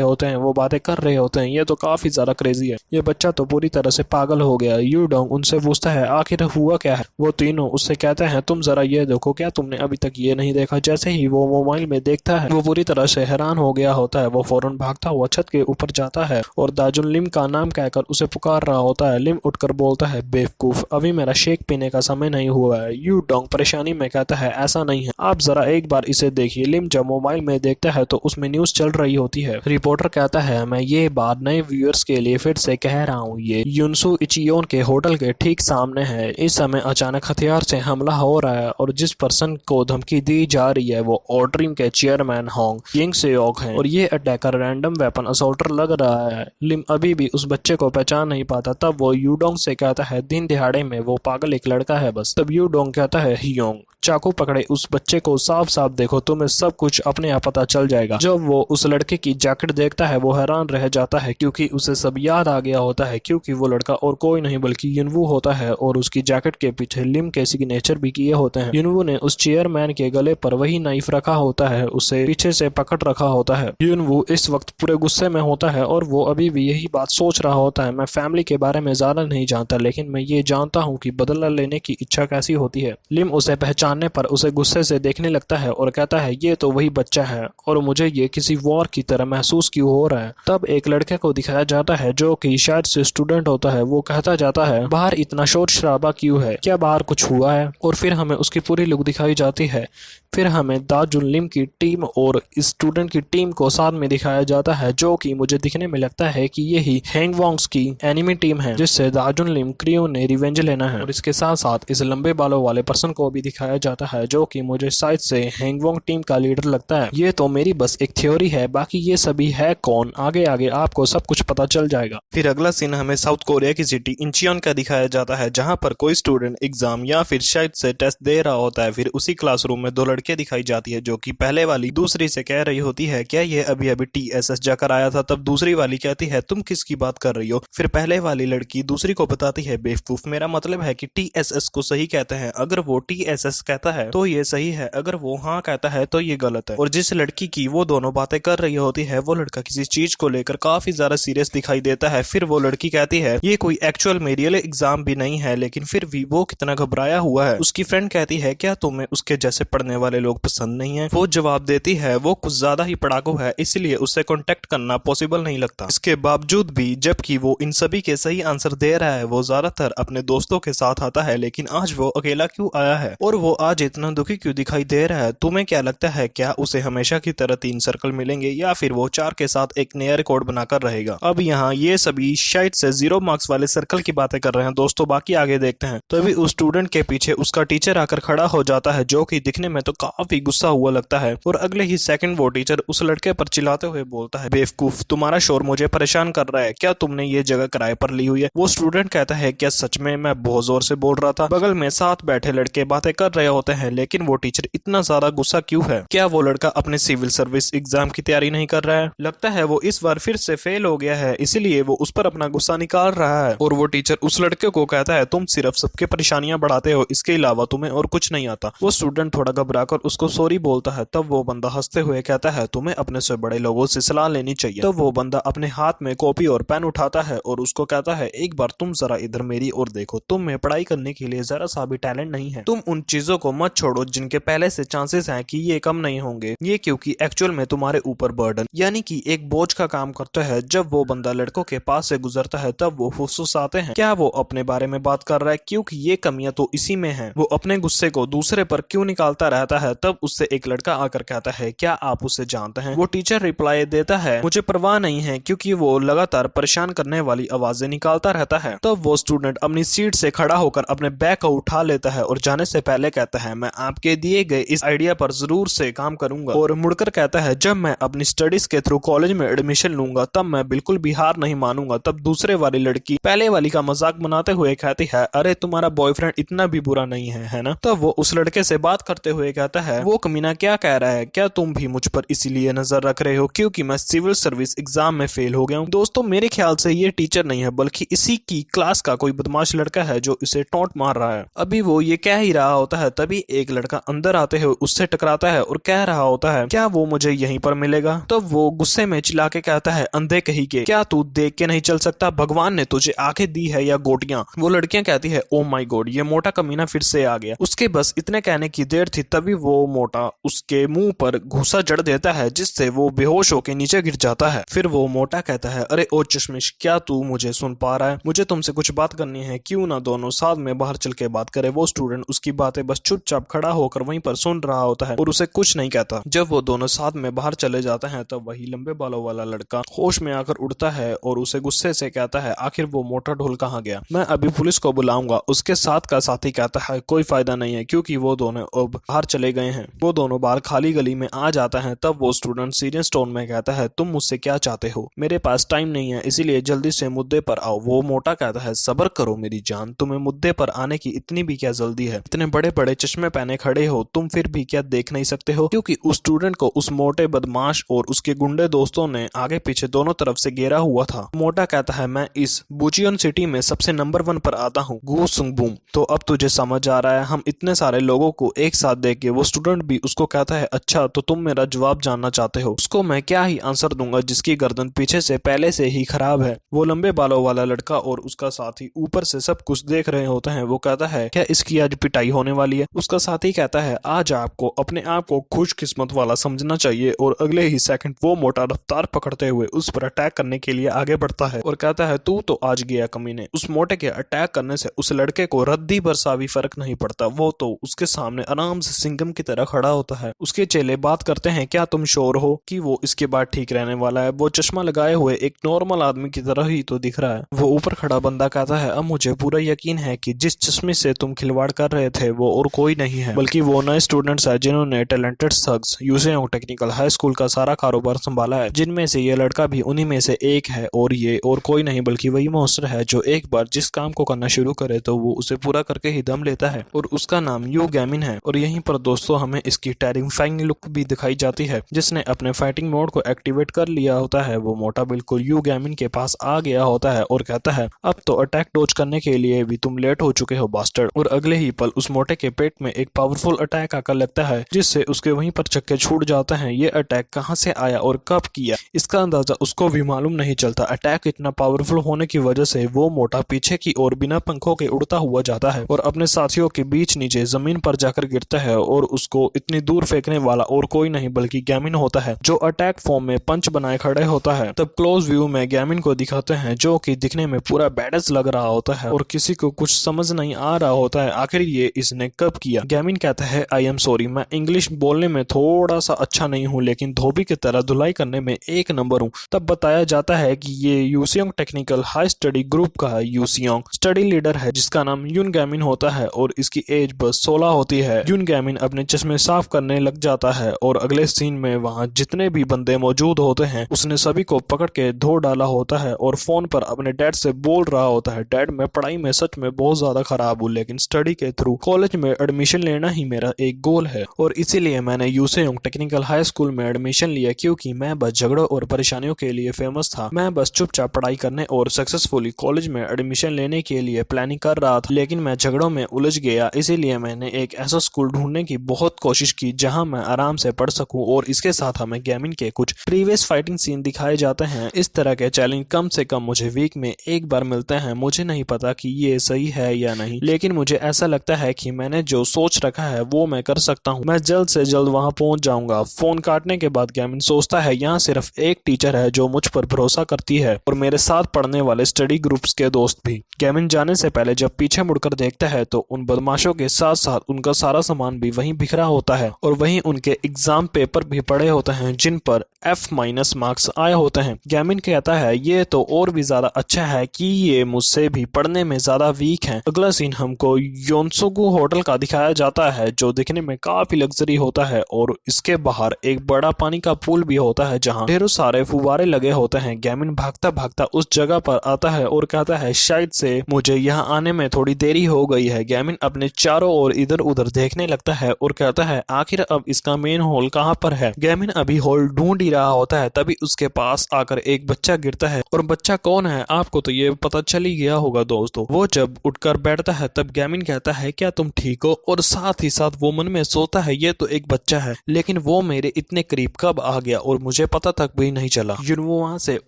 होते हैं, वो बातें कर रहे होते हैं। ये तो काफी ज्यादा क्रेजी है, ये बच्चा तो पूरी तरह से पागल हो गया। यूडोंग उनसे पूछता है, आखिर हुआ क्या है। वो तीनों उससे कहते हैं, तुम जरा ये देखो, क्या तुमने अभी तक ये नहीं देखा। जैसे ही वो मोबाइल में देखता है वो पूरी तरह से हैरान हो गया होता है। वो फौरन भागता हुआ छत के ऊपर जाता है और दाजुन लिम का नाम कहकर उसे पुकार रहा होता है। लिम उठकर बोलता है, बेवकूफ, अभी मेरा शेक पीने का समय नहीं हुआ है। यूडोंग परेशानी में कहता है, ऐसा नहीं है, आप जरा एक बार इसे देखिए। लिम जब मोबाइल में देखता है तो उसमें न्यूज चल रही होती है। रिपोर्टर कहता है, मैं ये बात नए व्यूअर्स के लिए फिर से कह रहा हूँ, ये युनसू इचियोन के होटल के ठीक सामने है। इस समय अचानक हथियार से हमला हो रहा है और जिस पर्सन को धमकी दी जा रही है वो ऑड्रीम के चेयरमैन होंग यिंग सेओग हैं और ये अटैकर रैंडम वेपन असॉल्टर लग रहा है। लिम अभी भी उस बच्चे को पहचान नहीं पाता। तब वो यूडोंग से कहता है, दिन दिहाड़े में वो पागल एक लड़का है बस। तब यूडोंग कहता है, हियोंग, चाकू पकड़े उस बच्चे को साफ साफ देखो, तुम्हें सब कुछ अपने आप पता चल जाएगा। जब वो उस लड़के की जैकेट देखता है वो हैरान रह जाता है क्योंकि उसे सब याद आ गया होता है, क्योंकि वो लड़का और कोई नहीं बल्कि युनवू होता है और उसकी जैकेट के पीछे लिम के सिग्नेचर भी किए होते हैं। युनवू ने उस चेयरमैन के गले पर वही नाइफ रखा होता है, उसे पीछे से पकड़ रखा होता है। युनवू इस वक्त पूरे गुस्से में होता है और वो अभी भी यही बात सोच रहा होता है, मैं फैमिली के बारे में ज्यादा नहीं जानता लेकिन मैं ये जानता हूँ कि बदला लेने की इच्छा कैसी होती है। लिम उसे पहचानने पर उसे गुस्से से देखने लगता है और कहता है, ये तो वही बच्चा है और मुझे ये किसी वॉर की तरह महसूस क्यों हो रहा है। तब एक लड़के को दिखाया जाता है जो कि शायद से स्टूडेंट होता है। वो कहता जाता है, बाहर इतना शोर शराबा क्यों है, क्या बाहर कुछ हुआ है। और फिर हमें उसकी पूरी लुक दिखाई जाती है। फिर हमें दाजुन लिम की टीम और स्टूडेंट की टीम को साथ में दिखाया जाता है, जो कि मुझे दिखने में लगता है कि यही हैंगवॉन्ग्स की एनिमी टीम है जिससे दाजुन लिम क्रियो ने रिवेंज लेना है। और इसके साथ साथ इस लंबे बालों वाले पर्सन को भी दिखाया जाता है जो कि मुझे शायद से हैंगवॉन्ग टीम का लीडर लगता है। ये तो मेरी बस एक थ्योरी है, बाकी ये सभी है कौन, आगे आगे आपको सब कुछ पता चल जाएगा। फिर अगला सीन हमें साउथ कोरिया की सिटी इंचियोन का दिखाया जाता है जहाँ पर कोई स्टूडेंट एग्जाम या फिर शायद से टेस्ट दे रहा होता है। फिर उसी क्लासरूम में दो लड़के दिखाई जाती है जो कि पहले वाली दूसरी से कह रही होती है, क्या ये अभी अभी TSS जाकर आया था। तब दूसरी वाली कहती है, तुम किसकी बात कर रही हो। फिर पहले वाली लड़की दूसरी को बताती है, बेवकूफ, मेरा मतलब है कि TSS को सही कहते हैं, अगर वो TSS कहता है तो ये सही है, अगर वो हाँ कहता है तो ये गलत है। और जिस लड़की की वो दोनों बातें कर रही होती है वो लड़का किसी चीज को लेकर काफी ज्यादा सीरियस दिखाई देता है। फिर वो लड़की कहती है, ये कोई एक्चुअल में रियल एग्जाम भी नहीं है, लेकिन फिर भी वो कितना घबराया हुआ है। उसकी फ्रेंड कहती है, क्या तुम्हें उसके जैसे पढ़ने वाले लोग पसंद नहीं है। वो जवाब देती है, वो कुछ ज्यादा ही पढ़ाकू है इसलिए उससे कांटेक्ट करना पॉसिबल नहीं लगता। इसके बावजूद भी जबकि वो इन सभी के सही आंसर दे रहा है, वो ज्यादातर अपने दोस्तों के साथ आता है, लेकिन आज वो अकेला क्यों आया है और वो आज इतना दुखी क्यों दिखाई दे रहा है। तुम्हें क्या लगता है, क्या उसे हमेशा की तरह 3 सर्कल मिलेंगे या फिर वो 4 के साथ एक नया रिकॉर्ड बनाकर रहेगा। अब यहाँ ये सभी शायद से 0 मार्क्स वाले सर्कल की बातें कर रहे हैं दोस्तों, बाकी आगे देखते हैं। तभी उस स्टूडेंट के पीछे उसका टीचर आकर खड़ा हो जाता है जो कि दिखने में तो काफी गुस्सा हुआ लगता है। और अगले ही सेकंड वो टीचर उस लड़के पर चिल्लाते हुए बोलता है, बेवकूफ, तुम्हारा शोर मुझे परेशान कर रहा है, क्या तुमने ये जगह किराए पर ली हुई है। वो स्टूडेंट कहता है, क्या सच में, मैं बहुत जोर से बोल रहा था। बगल में साथ बैठे लड़के बातें कर रहे होते हैं, लेकिन वो टीचर इतना ज्यादा गुस्सा क्यों है। क्या वो लड़का अपने सिविल सर्विस एग्जाम की तैयारी नहीं कर रहा है। लगता है वो इस बार फिर से फेल हो गया है, इसीलिए वो उस पर अपना गुस्सा निकाल रहा है। और वो टीचर उस लड़के को कहता है, तुम सिर्फ सबके परेशानियां बढ़ाते हो, इसके अलावा तुम्हें और कुछ नहीं आता। वो स्टूडेंट थोड़ा घबराकर उसको सॉरी बोलता है। तब वो बंदा हंसते हुए कहता है, तुम्हें अपने से बड़े लोगों से सलाह लेनी चाहिए। तब वो बंदा अपने हाथ में कॉपी और पेन उठाता है और उसको कहता है, एक बार तुम जरा इधर मेरी ओर देखो, तुम में पढ़ाई करने के लिए जरा सा भी टैलेंट नहीं है। तुम उन चीजों को मत छोड़ो जिनके पहले से चांसेस हैं कि ये कम नहीं होंगे, ये क्योंकि एक्चुअल में तुम्हारे ऊपर बर्डन यानी कि एक बोझ का काम करता है। जब वो बंदा लड़कों के पास से गुजरता है तब वो फुसफुसाते हैं, क्या वो अपने बारे में बात कर रहा है, क्योंकि ये कमियां तो इसी में है। वो अपने गुस्से को दूसरे पर क्यों निकालता रहता जाता है तब उससे एक लड़का आकर कहता है, क्या आप उसे जानते हैं? वो टीचर रिप्लाई देता है, मुझे परवाह नहीं है, क्योंकि वो लगातार परेशान करने वाली आवाजें निकालता रहता है। तब वो स्टूडेंट अपनी सीट से खड़ा होकर अपने बैग को उठा लेता है और जाने से पहले कहता है, मैं आपके दिए गए इस आइडिया पर जरूर से काम करूंगा। और मुड़कर कहता है, जब मैं अपनी स्टडीज के थ्रू कॉलेज में एडमिशन लूंगा तब मैं बिल्कुल भी हार नहीं मानूंगा। तब दूसरे वाली लड़की पहले वाली का मजाक बनाते हुए कहती है, अरे तुम्हारा बॉयफ्रेंड इतना भी बुरा नहीं है ना? तब वो उस लड़के से बात करते हुए कहता है, वो कमीना क्या कह रहा है? क्या तुम भी मुझ पर इसीलिए नजर रख रहे हो क्योंकि मैं सिविल सर्विस एग्जाम में फेल हो गया हूँ? दोस्तों, मेरे ख्याल से ये टीचर नहीं है बल्कि इसी की क्लास का कोई बदमाश लड़का है जो इसे टॉन्ट मार रहा है। अभी वो ये कह ही रहा होता है तभी एक लड़का अंदर आते हुए उससे टकराता है और कह रहा होता है, क्या वो मुझे यहीं पर मिलेगा? तब वो गुस्से में चिल्ला के कहता है, अंधे कहीं के, क्या तू देख के नहीं चल सकता? भगवान ने तुझे आंखें दी है या गोटियां? वो लड़कियां कहती है, ओ माय गॉड, ये मोटा कमीना फिर से आ गया। उसके बस इतने कहने की देर थी तभी वो मोटा उसके मुंह पर घूसा जड़ देता है जिससे वो बेहोश होकर नीचे गिर जाता है। फिर वो मोटा कहता है, अरे ओ चश्मिश, क्या तू मुझे सुन पा रहा है? मुझे तुमसे कुछ बात करनी है, क्यों ना दोनों साथ में बाहर चल के बात करे। वो स्टूडेंट उसकी बातें बस चुपचाप खड़ा होकर वहीं पर सुन रहा होता है और उसे कुछ नहीं कहता। जब वो दोनों साथ में बाहर चले जाते हैं तब वही लंबे बालों वाला लड़का होश में आकर उड़ता है और उसे गुस्से से कहता है, आखिर वो मोटा ढोल कहाँ गया? मैं अभी पुलिस को बुलाऊंगा। उसके साथ का साथी कहता है, कोई फायदा नहीं है क्योंकि वो दोनों अब बाहर चले गए हैं। वो दोनों बाहर खाली गली में आ जाता है। तब वो स्टूडेंट सीरियस टोन में कहता है, तुम मुझसे क्या चाहते हो? मेरे पास टाइम नहीं है, इसीलिए जल्दी से मुद्दे पर आओ। वो मोटा कहता है, सब्र करो मेरी जान, तुम्हें मुद्दे पर आने की इतनी भी क्या जल्दी है? इतने बड़े बड़े चश्मे पहने खड़े हो तुम, फिर भी क्या देख नहीं सकते हो? क्योंकि उस स्टूडेंट को उस मोटे बदमाश और उसके गुंडे दोस्तों ने आगे पीछे दोनों तरफ से घेरा हुआ था। मोटा कहता है, मैं इस बुचियन सिटी में सबसे नंबर 1 पर आता हूँ, गू सुंग बूम। तो अब तुझे समझ आ रहा है, हम इतने सारे लोगों को एक साथ देख के। वो स्टूडेंट भी उसको कहता है, अच्छा तो तुम मेरा जवाब जानना चाहते हो? उसको मैं क्या ही आंसर दूंगा जिसकी गर्दन पीछे से पहले से ही खराब है। वो लंबे बालों वाला लड़का और उसका साथी ऊपर से सब कुछ देख रहे होते हैं। वो कहता है, क्या इसकी आज पिटाई होने वाली है? उसका साथी कहता है, आज आपको अपने आप को खुशकिस्मत वाला समझना चाहिए। और अगले ही सेकंड वो मोटा रफ्तार पकड़ते हुए उस पर अटैक करने के लिए आगे बढ़ता है और कहता है, तू तो आज गया कमीने। उस मोटे के अटैक करने से उस लड़के को रद्दी बरसा भी फर्क नहीं पड़ता। वो तो उसके सामने आराम से सिंघम की तरह खड़ा होता है। उसके चेले बात करते हैं, क्या तुम श्योर हो कि वो इसके बाद ठीक रहने वाला है? वो चश्मा लगाए हुए एक नॉर्मल आदमी की तरह ही तो दिख रहा है। वो ऊपर खड़ा बंदा कहता है, अब मुझे पूरा यकीन है कि जिस चश्मे से तुम खिलवाड़ कर रहे थे वो और कोई नहीं है बल्कि वो नए स्टूडेंट्स है जिन्होंने talented thugs Yuseong technical high school का सारा कारोबार संभाला है, जिनमें से ये लड़का भी उन्हीं में से एक है। और ये और कोई नहीं बल्कि वही मॉन्स्टर है जो एक बार जिस काम को करना शुरू करे तो वो उसे पूरा करके ही दम लेता है और उसका नाम यू गैमिन है। और यहीं पर दोस्तों हमें इसकी टेरिफाइंग लुक भी दिखाई जाती है। जिसने अपने फाइटिंग मोड को एक्टिवेट कर लिया होता है वो मोटा बिल्कुल यू गैमिन के पास आ गया होता है और कहता है, अब तो अटैक डॉज करने के लिए भी तुम लेट हो चुके हो बास्टर्ड। और अगले ही पल उस मोटे के पेट में एक पावरफुल अटैक आकर लगता है जिससे उसके वहीं पर चक्के छूट जाते हैं। ये अटैक कहां से आया और कब किया इसका अंदाजा उसको भी मालूम नहीं चलता। अटैक इतना पावरफुल होने की वजह से वो मोटा पीछे की ओर बिना पंखों के उड़ता हुआ जाता है और अपने साथियों के बीच नीचे जमीन पर जाकर गिरता है। और उसको इतनी दूर फेंकने वाला और कोई नहीं बल्कि गैमिन होता है जो अटैक फॉर्म में पंच बनाए खड़े होता है। तब क्लोज व्यू में गैमिन को दिखाते हैं जो कि दिखने में पूरा बैडस लग रहा होता है और किसी को कुछ समझ नहीं आ रहा होता है आखिर ये इसने कब किया। गैमिन कहता है, आई एम सॉरी, मैं इंग्लिश बोलने में थोड़ा सा अच्छा नहीं हूँ लेकिन धोबी की तरह धुलाई करने में एक नंबर हूँ। तब बताया जाता है कि ये यूसियोंग टेक्निकल हाई स्टडी ग्रुप का यूसियोंग स्टडी लीडर है जिसका नाम यून गैमिन होता है और इसकी एज बस 16 होती है। यून गैमिन अपने चश्मे साफ करने लग जाता है और अगले सीन में वहाँ जितने भी बंदे मौजूद होते हैं उसने सभी को पकड़ के धो डाला होता है और फोन पर अपने डैड से बोल रहा होता है, डैड मैं पढ़ाई में सच में बहुत ज्यादा खराब हूँ लेकिन स्टडी के थ्रू कॉलेज में एडमिशन लेना ही मेरा एक गोल है और इसीलिए मैंने यूसेयोंग टेक्निकल हाई स्कूल में एडमिशन लिया क्योंकि मैं बस झगड़ों और परेशानियों के लिए फेमस था। मैं बस चुपचाप पढ़ाई करने और सक्सेसफुली कॉलेज में एडमिशन लेने के लिए प्लानिंग कर रहा था लेकिन मैं झगड़ों में उलझ गया। इसीलिए मैंने एक ऐसा स्कूल ढूंढने की बहुत कोशिश की जहां मैं आराम से पढ़ सकूं और इसके साथ हमें गेमिंग के कुछ प्रीवियस फाइटिंग सीन दिखाए जाते हैं। इस तरह के चैलेंज कम से कम मुझे वीक में एक बार मिलते हैं। मुझे नहीं पता कि ये सही है या नहीं लेकिन मुझे ऐसा लगता है कि मैंने जो सोच रखा है वो मैं कर सकता हूँ। मैं जल्द से जल्द वहां पहुंच जाऊंगा। फोन काटने के बाद गेमिन सोचता है यहाँ सिर्फ एक टीचर है जो मुझ पर भरोसा करती है और मेरे साथ पढ़ने वाले स्टडी ग्रुप्स के दोस्त भी। गेमिन जाने से पहले जब पीछे मुड़कर देखता है तो उन बदमाशों के साथ साथ उनका सारा सामान भी वहीं वहीं बिखरा होता है और वहीं उनके एग्जाम पेपर भी पड़े होते हैं जिन पर F- मार्क्स आए होते हैं। गैमिन कहता है ये तो और भी ज्यादा अच्छा है कि ये मुझसे भी पढ़ने में ज्यादा वीक हैं। अगला सीन हमको योनसुगु होटल का दिखाया जाता है जो दिखने में काफी लग्जरी होता है और इसके बाहर एक बड़ा पानी का पूल भी होता है जहाँ ढेरों सारे फुवारे लगे होते हैं। गैमिन भागता भागता उस जगह पर आता है और कहता है शायद से मुझे यहाँ आने में थोड़ी देरी हो गई है। गैमिन अपने चारों ओर इधर उधर देखने लगता है और कहता है आखिर अब इसका मेन हॉल कहाँ पर है। गैमिन अभी हॉल ढूंढ ही रहा होता है तभी उसके पास आकर एक बच्चा गिरता है और बच्चा कौन है आपको तो ये पता चल ही गया होगा दोस्तों। वो जब उठकर बैठता है तब गैमिन कहता है क्या तुम ठीक हो, और साथ ही साथ वो मन में सोचता है ये तो एक बच्चा है लेकिन वो मेरे इतने करीब कब आ गया और मुझे पता तक भी नहीं चला। युनवो वहां से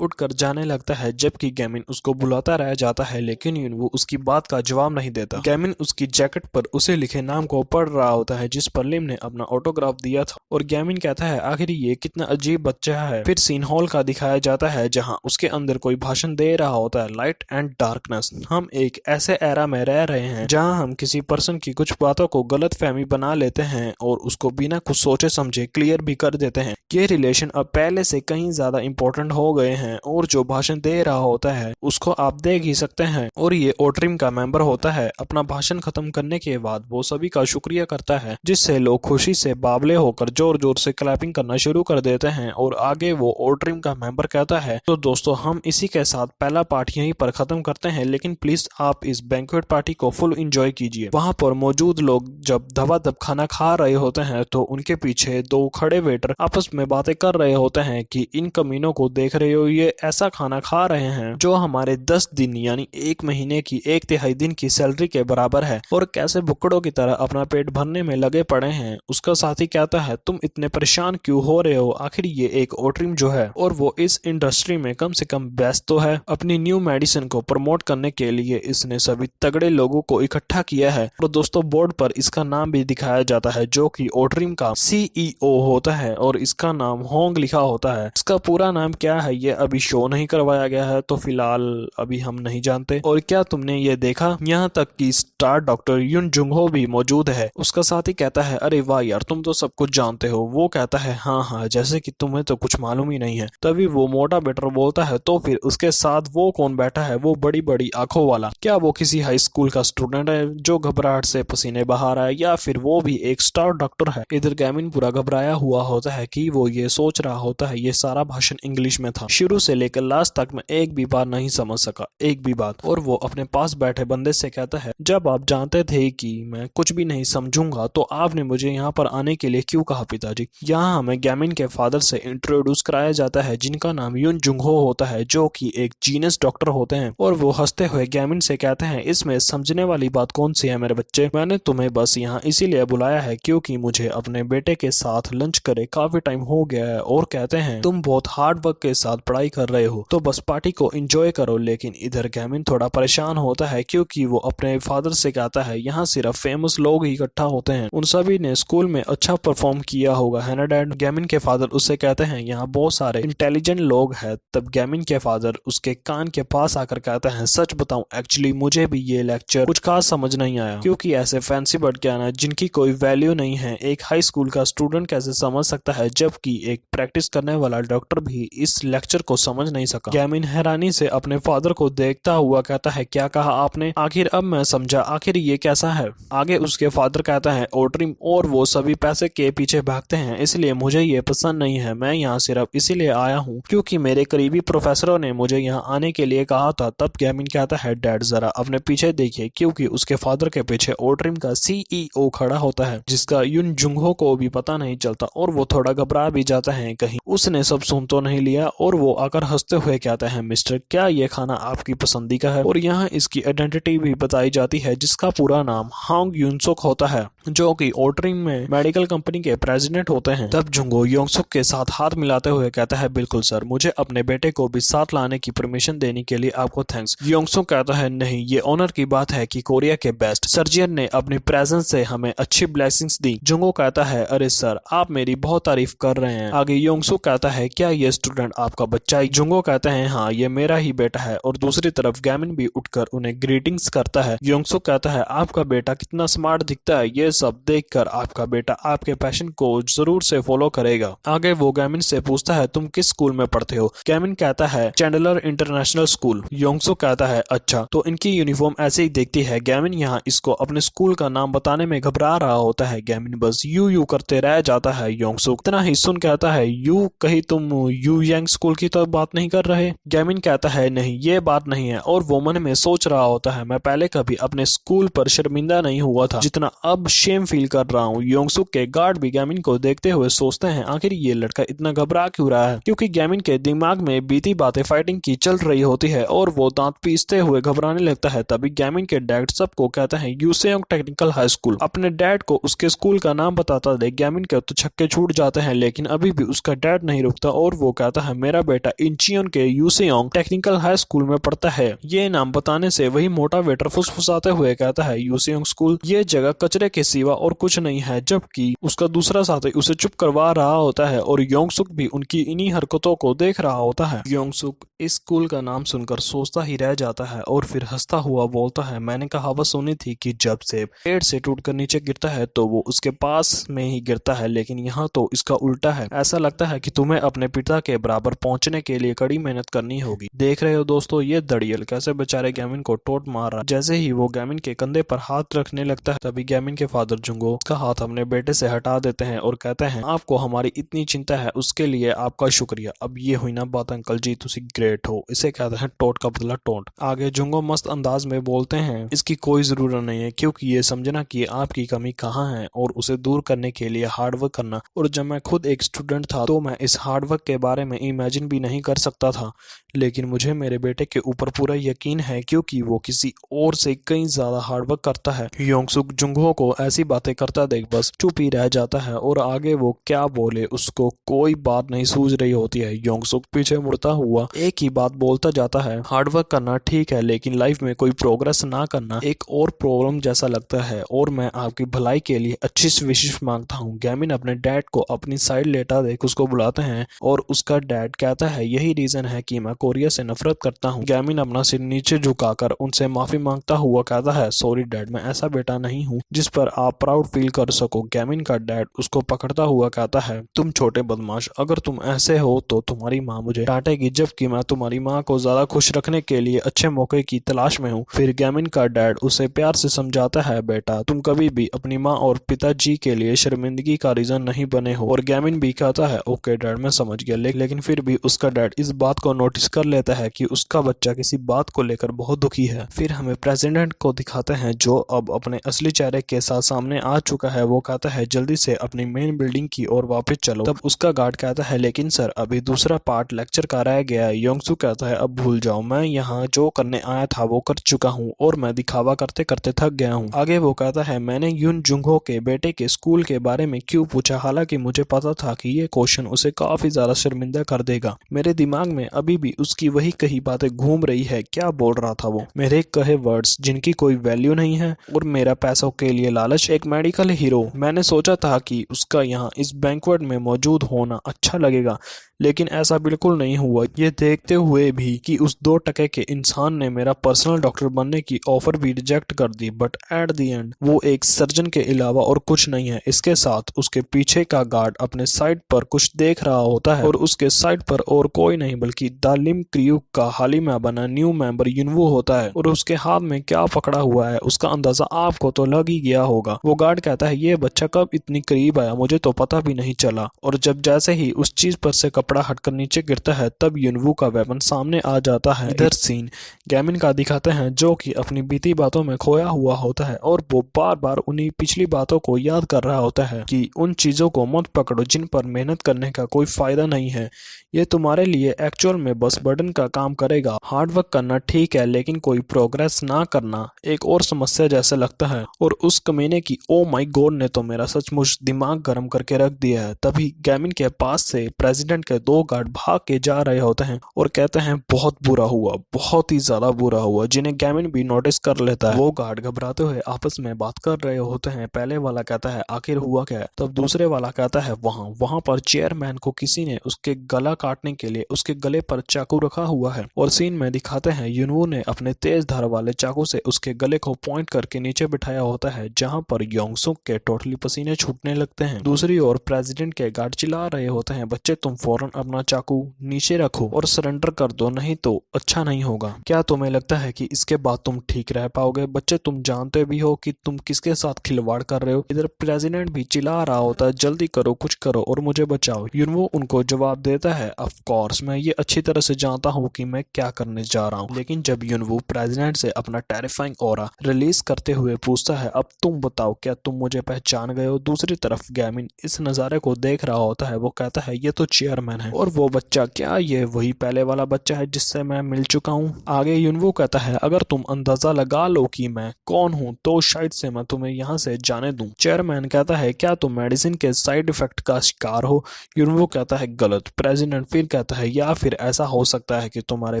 उठकर जाने लगता है जबकि गैमिन उसको बुलाता रह जाता है लेकिन युनवो उसकी बात का जवाब नहीं देता। गैमिन उसकी जैकेट पर उसे लिखे नाम को पढ़ रहा होता है जिस पर लिम ने अपना ऑटोग्राफ दिया था और गैमिन कहता है आखिर ये कितना अजीब बच्चा है। फिर सीन हॉल का दिखाया जाता है जहां उसके अंदर कोई भाषण दे रहा होता है लाइट एंड डार्कनेस। हम एक ऐसे एरा में रह रहे हैं जहां हम किसी पर्सन की कुछ बातों को गलत फहमी बना लेते हैं और उसको बिना कुछ सोचे समझे क्लियर भी कर देते हैं। ये रिलेशन अब पहले से कहीं ज्यादा इम्पोर्टेंट हो गए हैं और जो भाषण दे रहा होता है उसको आप देख ही सकते हैं और ये ओट्रिम का मेंबर होता है। अपना भाषण खत्म करने के बाद वो सभी का शुक्रिया करता है जिससे लोग खुशी से बावले होकर जोर जोर से क्लैपिंग करना शुरू कर देते हैं और आगे वो ओट्रिम का मेंबर कहता है तो दोस्तों हम इसी के साथ पहला पार्ट यहीं पर खत्म करते हैं लेकिन प्लीज आप इस बैंक्वेट पार्टी को फुल एंजॉय कीजिए। वहां पर मौजूद लोग जब धबाधब खाना खा रहे होते हैं तो उनके पीछे दो खड़े वेटर आपस में बातें कर रहे होते हैं कि इन कमीनों को देख रहे हो ये ऐसा खाना खा रहे हैं जो हमारे 10 दिन यानी 1 महीने की 1/3 दिन की सैलरी के बराबर है और कैसे भुक्कड़ों की तरह अपना पेट भरने में लगे पड़े हैं। उसका साथी कहता है तुम इतने परेशान क्यों हो रहे हो, आखिर ये एक ओट्रिम जो है और वो इस इंडस्ट्री में कम से कम बेस्ट तो है। अपनी न्यू मेडिसिन को प्रमोट करने के लिए इसने सभी तगड़े लोगों को इकट्ठा किया है और दोस्तों बोर्ड पर इसका नाम भी दिखाया जाता है जो कि ओट्रिम का CEO होता है और इसका नाम होंग लिखा होता है। इसका पूरा नाम क्या है ये अभी शो नहीं करवाया गया है तो फिलहाल अभी हम नहीं जानते। और क्या तुमने ये देखा यहाँ तक कि स्टार डॉक्टर युन जुंग हो भी मौजूद है। उसका साथी कहता है अरे वाह यार तुम तो सब कुछ जानते हो। वो कहता है हाँ हाँ जैसे कि तुम्हें तो कुछ मालूम ही नहीं है। तभी वो मोटा बेटर बोलता है तो फिर उसके साथ वो कौन बैठा है, वो बड़ी बड़ी आंखों वाला, क्या वो किसी हाई स्कूल का स्टूडेंट है जो घबराहट से पसीने बहा रहा है या फिर वो भी एक स्टार डॉक्टर है। इधर गैमिन पूरा घबराया हुआ होता है कि वो ये सोच रहा होता है ये सारा भाषण इंग्लिश में था, शुरू से लेकर लास्ट तक मैं एक भी बात नहीं समझ सका, एक भी बात। और वो अपने पास बैठे बंदे से कहता है जब आप जानते थे कि मैं कुछ भी नहीं समझूंगा तो आपने मुझे यहाँ पर आने के लिए क्यों कहा पिताजी। यहाँ हमें गैमिन के फादर से इंट्रोड्यूस कराया जाता है जिनका नाम युन जुंग हो होता है जो कि एक जीनियस डॉक्टर होते हैं और वो हंसते हुए गैमिन से कहते हैं इसमें समझने वाली बात कौन सी है मेरे बच्चे, मैंने तुम्हें बस यहाँ इसीलिए बुलाया है क्योंकि मुझे अपने बेटे के साथ लंच करे काफी टाइम हो गया है और कहते हैं तुम बहुत हार्ड वर्क के साथ पढ़ाई कर रहे हो तो बस पार्टी को एंजॉय करो। लेकिन इधर गैमिन थोड़ा परेशान होता है क्योंकि वो अपने फादर से कहता है यहाँ सिर्फ फेमस लोग ही इकट्ठा होते हैं, उन सभी ने स्कूल में अच्छा परफॉर्म किया होगा है ना डैड। गैमिन के फादर उससे कहते हैं यहाँ बहुत सारे इंटेलिजेंट लोग हैं। तब गैमिन के फादर उसके कान के पास आकर कहते हैं सच बताऊं एक्चुअली मुझे भी ये लेक्चर कुछ खास समझ नहीं आया क्योंकि ऐसे फैंसी वर्ड क्या ना जिनकी कोई वैल्यू नहीं है एक हाई स्कूल का स्टूडेंट कैसे समझ सकता है जबकि एक प्रैक्टिस करने वाला डॉक्टर भी इस लेक्चर को समझ नहीं सका। गैमिन हैरानी से अपने फादर को देखता हुआ कहता है क्या कहा आपने, आखिर अब मैं समझा, आखिर ये कैसा है। आगे उसके फादर कहता है ओट्रिम और वो सभी पैसे के पीछे भागते हैं इसलिए मुझे ये पसंद नहीं है, मैं यहाँ सिर्फ इसीलिए आया हूँ क्योंकि मेरे करीबी प्रोफेसरों ने मुझे यहाँ आने के लिए कहा था। तब गैमिन कहता है डैड जरा अपने पीछे देखिए क्योंकि उसके फादर के पीछे ओट्रिम का CEO खड़ा होता है जिसका युन जुंगहो को भी पता नहीं चलता और वो थोड़ा घबरा भी जाता है कहीं उसने सब सुन तो नहीं लिया और वो आकर हंसते हुए कहता है मिस्टर क्या ये खाना आपकी पसंदी का है। और यहाँ इसकी आइडेंटिटी भी बताई जाती है जिसका पूरा नाम हांग युनसुक होता है जो कि ओट्रिम में मेडिकल कंपनी के प्रेसिडेंट होते हैं। तब जुंगो योंगसुक के साथ हाथ मिलाते हुए कहता है बिल्कुल सर, मुझे अपने बेटे को भी साथ लाने की परमिशन देने के लिए आपको थैंक्स। योंगसुक कहता है नहीं ये ऑनर की बात है कि कोरिया के बेस्ट सर्जन ने अपनी प्रेजेंस से हमें अच्छी ब्लेसिंग्स दी। जुंगो कहता है अरे सर आप मेरी बहुत तारीफ कर रहे हैं। आगे योंगसुक कहता है क्या ये स्टूडेंट आपका बच्चा है। जुंगो कहते हैं हाँ ये मेरा ही बेटा है और दूसरी तरफ गैमिन भी उठकर उन्हें ग्रीटिंग्स करता है। योंगसुक कहता है आपका बेटा कितना स्मार्ट दिखता है, ये सब देखकर आपका बेटा आपके पैशन को जरूर से फॉलो करेगा। आगे वो गैमिन से पूछता है तुम किस स्कूल में पढ़ते हो। गैमिन कहता है चैंडलर इंटरनेशनल स्कूल। योंगसुक कहता है अच्छा, तो इनकी यूनिफॉर्म ऐसे ही दिखती है। गैमिन यहाँ इसको अपने स्कूल का नाम बताने में घबरा रहा होता है। गैमिन बस यू यू करते रह जाता है। योंगसुक इतना ही सुन कहता है यू, कहीं तुम यू यांग स्कूल की तो बात नहीं कर रहे। गैमिन कहता है नहीं, ये बात नहीं है, और वो मन में सोच रहा होता है मैं पहले कभी अपने स्कूल पर शर्मिंदा नहीं हुआ था जितना अब शेम फील कर रहा हूँ। योंगसुक के गार्ड भी गैमिन को देखते हुए सोचते हैं आखिर ये लड़का इतना घबरा क्यों रहा है, क्योंकि गैमिन के दिमाग में बीती बातें फाइटिंग की चल रही होती है और वो दांत पीसते हुए घबराने लगता है। तभी गैमिन के डैड सबको कहते हैं यूसेयोंग टेक्निकल हाई स्कूल। अपने डैड को उसके स्कूल का नाम बताता देख गैमिन के तो छक्के छूट जाते हैं, लेकिन अभी भी उसका डैड नहीं रुकता और वो कहता है मेरा बेटा इंचियोन के यूसेयोंग टेक्निकल हाई स्कूल में पढ़ता है। ये नाम बताने से वही मोटा वेटर फुसफुसाते हुए कहता है यूसेयोंग स्कूल, ये जगह कचरे के सिवा और कुछ नहीं है। जबकि उसका दूसरा साथी उसे चुप करवा रहा होता है और योंगसुक भी उनकी इन्हीं हरकतों को देख रहा होता है। योंगसुक इस स्कूल का नाम सुनकर सोचता ही रह जाता है और फिर हंसता हुआ बोलता है मैंने कहावत सुनी थी कि जब से पेड़ से टूटकर नीचे गिरता है तो वो उसके पास में ही गिरता है, लेकिन यहाँ तो इसका उल्टा है। ऐसा लगता है कि तुम्हें अपने पिता के बराबर पहुंचने के लिए कड़ी मेहनत करनी होगी। देख रहे हो दोस्तों ये दड़ियल कैसे बेचारे गैमिन को टोट मार रहा है। जैसे ही वो गैमिन के कंधे पर हाथ रखने लगता है तभी गैमिन के फादर जुंगो उसका हाथ अपने बेटे से हटा देते हैं और कहते हैं आपको हमारी इतनी चिंता है उसके लिए आपका शुक्रिया। अब ये हुई ना बात अंकल जी, तुसी ग्रेट हो। इसे कहते हैं टोट का बदला टोंट। आगे जुंगो मस्त अंदाज में बोलते हैं इसकी कोई जरूरत नहीं है, क्योंकि ये समझना कि आपकी कमी कहाँ है और उसे दूर करने के लिए हार्डवर्क करना। और जब मैं खुद एक स्टूडेंट था तो मैं इस हार्डवर्क के बारे में इमेजिन भी नहीं कर सकता था, लेकिन मुझे मेरे बेटे के ऊपर पूरा यकीन है क्योंकि वो किसी और से कई ज्यादा हार्डवर्क करता है। योंगसुक जुंगो को ऐसी बातें करता देख बस चुप ही रह जाता है और आगे वो क्या बोले उसको कोई बात नहीं सूझ रही होती है। योंगसुक पीछे मुड़ता हुआ एक ही बात बोलता जाता है हार्डवर्क करना ठीक है, लेकिन लाइफ में कोई प्रोग्रेस ना करना एक और प्रॉब्लम जैसा लगता है और मैं आपकी भलाई के लिए अच्छी विशेष मांगता हूँ। गैमिन अपने डैड को अपनी साइड लेटा देख उसको बुलाते हैं और उसका डैड कहता है यही रीजन है कि मैं कोरिया से नफरत करता हूँ। गैमिन अपना सिर नीचे झुकाकर उनसे माफी मांगता हुआ कहता है सॉरी डैड, मैं ऐसा बेटा नहीं हूँ जिस पर आप प्राउड फील कर सको। गैमिन का डैड उसको पकड़ता हुआ कहता है तुम छोटे बदमाश, अगर तुम ऐसे हो तो तुम्हारी माँ मुझे डांटेगी, जबकि मैं तुम्हारी माँ को ज्यादा खुश रखने के लिए अच्छे मौके की तलाश में हूँ। फिर गैमिन का डैड उसे प्यार से समझाता है बेटा तुम कभी भी अपनी माँ और पिताजी के लिए शर्मिंदगी का रीजन नहीं बने हो। और गैमिन भी कहता है ओके डैड मैं समझ गया, लेकिन फिर भी उसका डैड इस बात को नोटिस कर लेता है कि उसका बच्चा किसी बात को लेकर बहुत दुखी है। फिर हमें प्रेसिडेंट को दिखाते हैं जो अब अपने असली चेहरे के साथ सामने आ चुका है। वो कहता है जल्दी से अपनी मेन बिल्डिंग की ओर वापस चलो। तब उसका गार्ड कहता है लेकिन सर अभी दूसरा पार्ट लेक्चर का रह गया है। योंगसुक कहता है अब भूल जाओ, मैं यहाँ जो करने आया था वो कर चुका हूँ और मैं दिखावा करते करते थक गया हूँ। आगे वो कहता है मैंने यून जुंगहो के बेटे के स्कूल के बारे में क्यों पूछा, हालांकि मुझे पता था कि ये क्वेश्चन उसे काफी ज्यादा शर्मिंदा कर देगा। मेरे दिमाग में अभी भी उसकी वही कही बातें घूम रही है। क्या बोल रहा था वो, मेरे कहे वर्ड्स जिनकी कोई वैल्यू नहीं है और मेरा पैसों के लिए लालच। एक मेडिकल हीरो, मैंने सोचा था कि उसका यहाँ इस बैंक्वेट में मौजूद होना अच्छा लगेगा, लेकिन ऐसा बिल्कुल नहीं हुआ। ये देखते हुए भी कि उस 2 टके के इंसान ने मेरा पर्सनल डॉक्टर बनने की ऑफर भी रिजेक्ट कर दी, बट एट द एंड वो एक सर्जन के अलावा और कुछ नहीं है। इसके साथ उसके पीछे का गार्ड अपने साइड पर कुछ देख रहा होता है और उसके साइड पर और कोई नहीं बल्कि द लिम क्रू का हाल ही में बना न्यू मेंबर युनवू होता है। और उसके हाथ में क्या पकड़ा हुआ है उसका अंदाजा आपको तो लग ही गया होगा। वो गार्ड कहता है ये बच्चा कब इतनी करीब आया, मुझे तो पता भी नहीं चला। और जब जैसे ही उस चीज पर से कपड़ा हटकर नीचे गिरता है तब युनवू का वेपन सामने आ जाता है। इधर सीन गैमिन का दिखाते हैं जो कि अपनी बीती बातों में खोया हुआ होता है और वो बार बार उन्हीं पिछली बातों को याद कर रहा होता है कि उन चीजों को मत पकड़ो जिन पर मेहनत करने का कोई फायदा नहीं है, ये तुम्हारे लिए एक्चुअल में बस बर्डन का काम करेगा। हार्डवर्क करना ठीक है लेकिन कोई प्रोग्रेस ना करना एक और समस्या जैसा लगता है। और उस कमीने की ओ माय गॉड ने तो मेरा सचमुच दिमाग गर्म करके रख दिया है। तभी गैमिन के पास से प्रेसिडेंट के से दो गार्ड भाग के जा रहे होते हैं और कहते हैं बहुत बुरा हुआ, बहुत ही ज्यादा बुरा हुआ, जिन्हें गैमिन भी नोटिस कर लेता है। वो गार्ड घबराते हुए आपस में बात कर रहे होते हैं। पहले वाला कहता है आखिर हुआ क्या है, तब दूसरे वाला कहता है वहां पर चेयरमैन को किसी ने उसके गला काटने के लिए उसके गले पर चाकू रखा हुआ है। और सीन में दिखाते हैं युनवू ने अपने तेज धार वाले चाकू से उसके गले को पॉइंट करके नीचे बिठाया होता है, जहां पर योंगसुक के टोटली पसीने छूटने लगते हैं। दूसरी ओर प्रेसिडेंट के गार्ड चिल्ला रहे होते हैं बच्चे तुम फौरन अपना चाकू नीचे रखो और सरेंडर कर दो, नहीं तो अच्छा नहीं होगा। क्या तुम्हें लगता है कि इसके बाद तुम ठीक रह पाओगे? बच्चे तुम जानते भी हो कि तुम किसके साथ खिलवाड़ कर रहे हो। इधर प्रेसिडेंट भी चिल्ला रहा होता है जल्दी करो, कुछ करो और मुझे बचाओ। युनवू उनको जवाब देता है ऑफ कोर्स मैं ये अच्छी तरह से जानता हूँ कि मैं क्या करने जा रहा हूँ। लेकिन जब युनवू प्रेसिडेंट से अपना टेरिफाइंग ऑरा रिलीज करते हुए पूछता है अब तुम बताओ क्या तुम मुझे पहचान गए हो। दूसरी तरफ गैमिन इस नज़ारे को देख रहा होता है। वो कहता है ये तो चेयरमैन है। और वो बच्चा क्या ये वही पहले वाला बच्चा है जिससे मैं मिल चुका हूँ? आगे युनवू कहता है अगर तुम अंदाजा लगा लो कि मैं कौन हूँ तो शायद से मैं तुम्हें यहाँ से जाने दूं। चेयरमैन कहता है क्या तुम मेडिसिन के साइड इफेक्ट का शिकार हो? युनवू कहता है गलत। प्रेसिडेंट फिर कहता है या फिर ऐसा हो सकता है कि तुम्हारे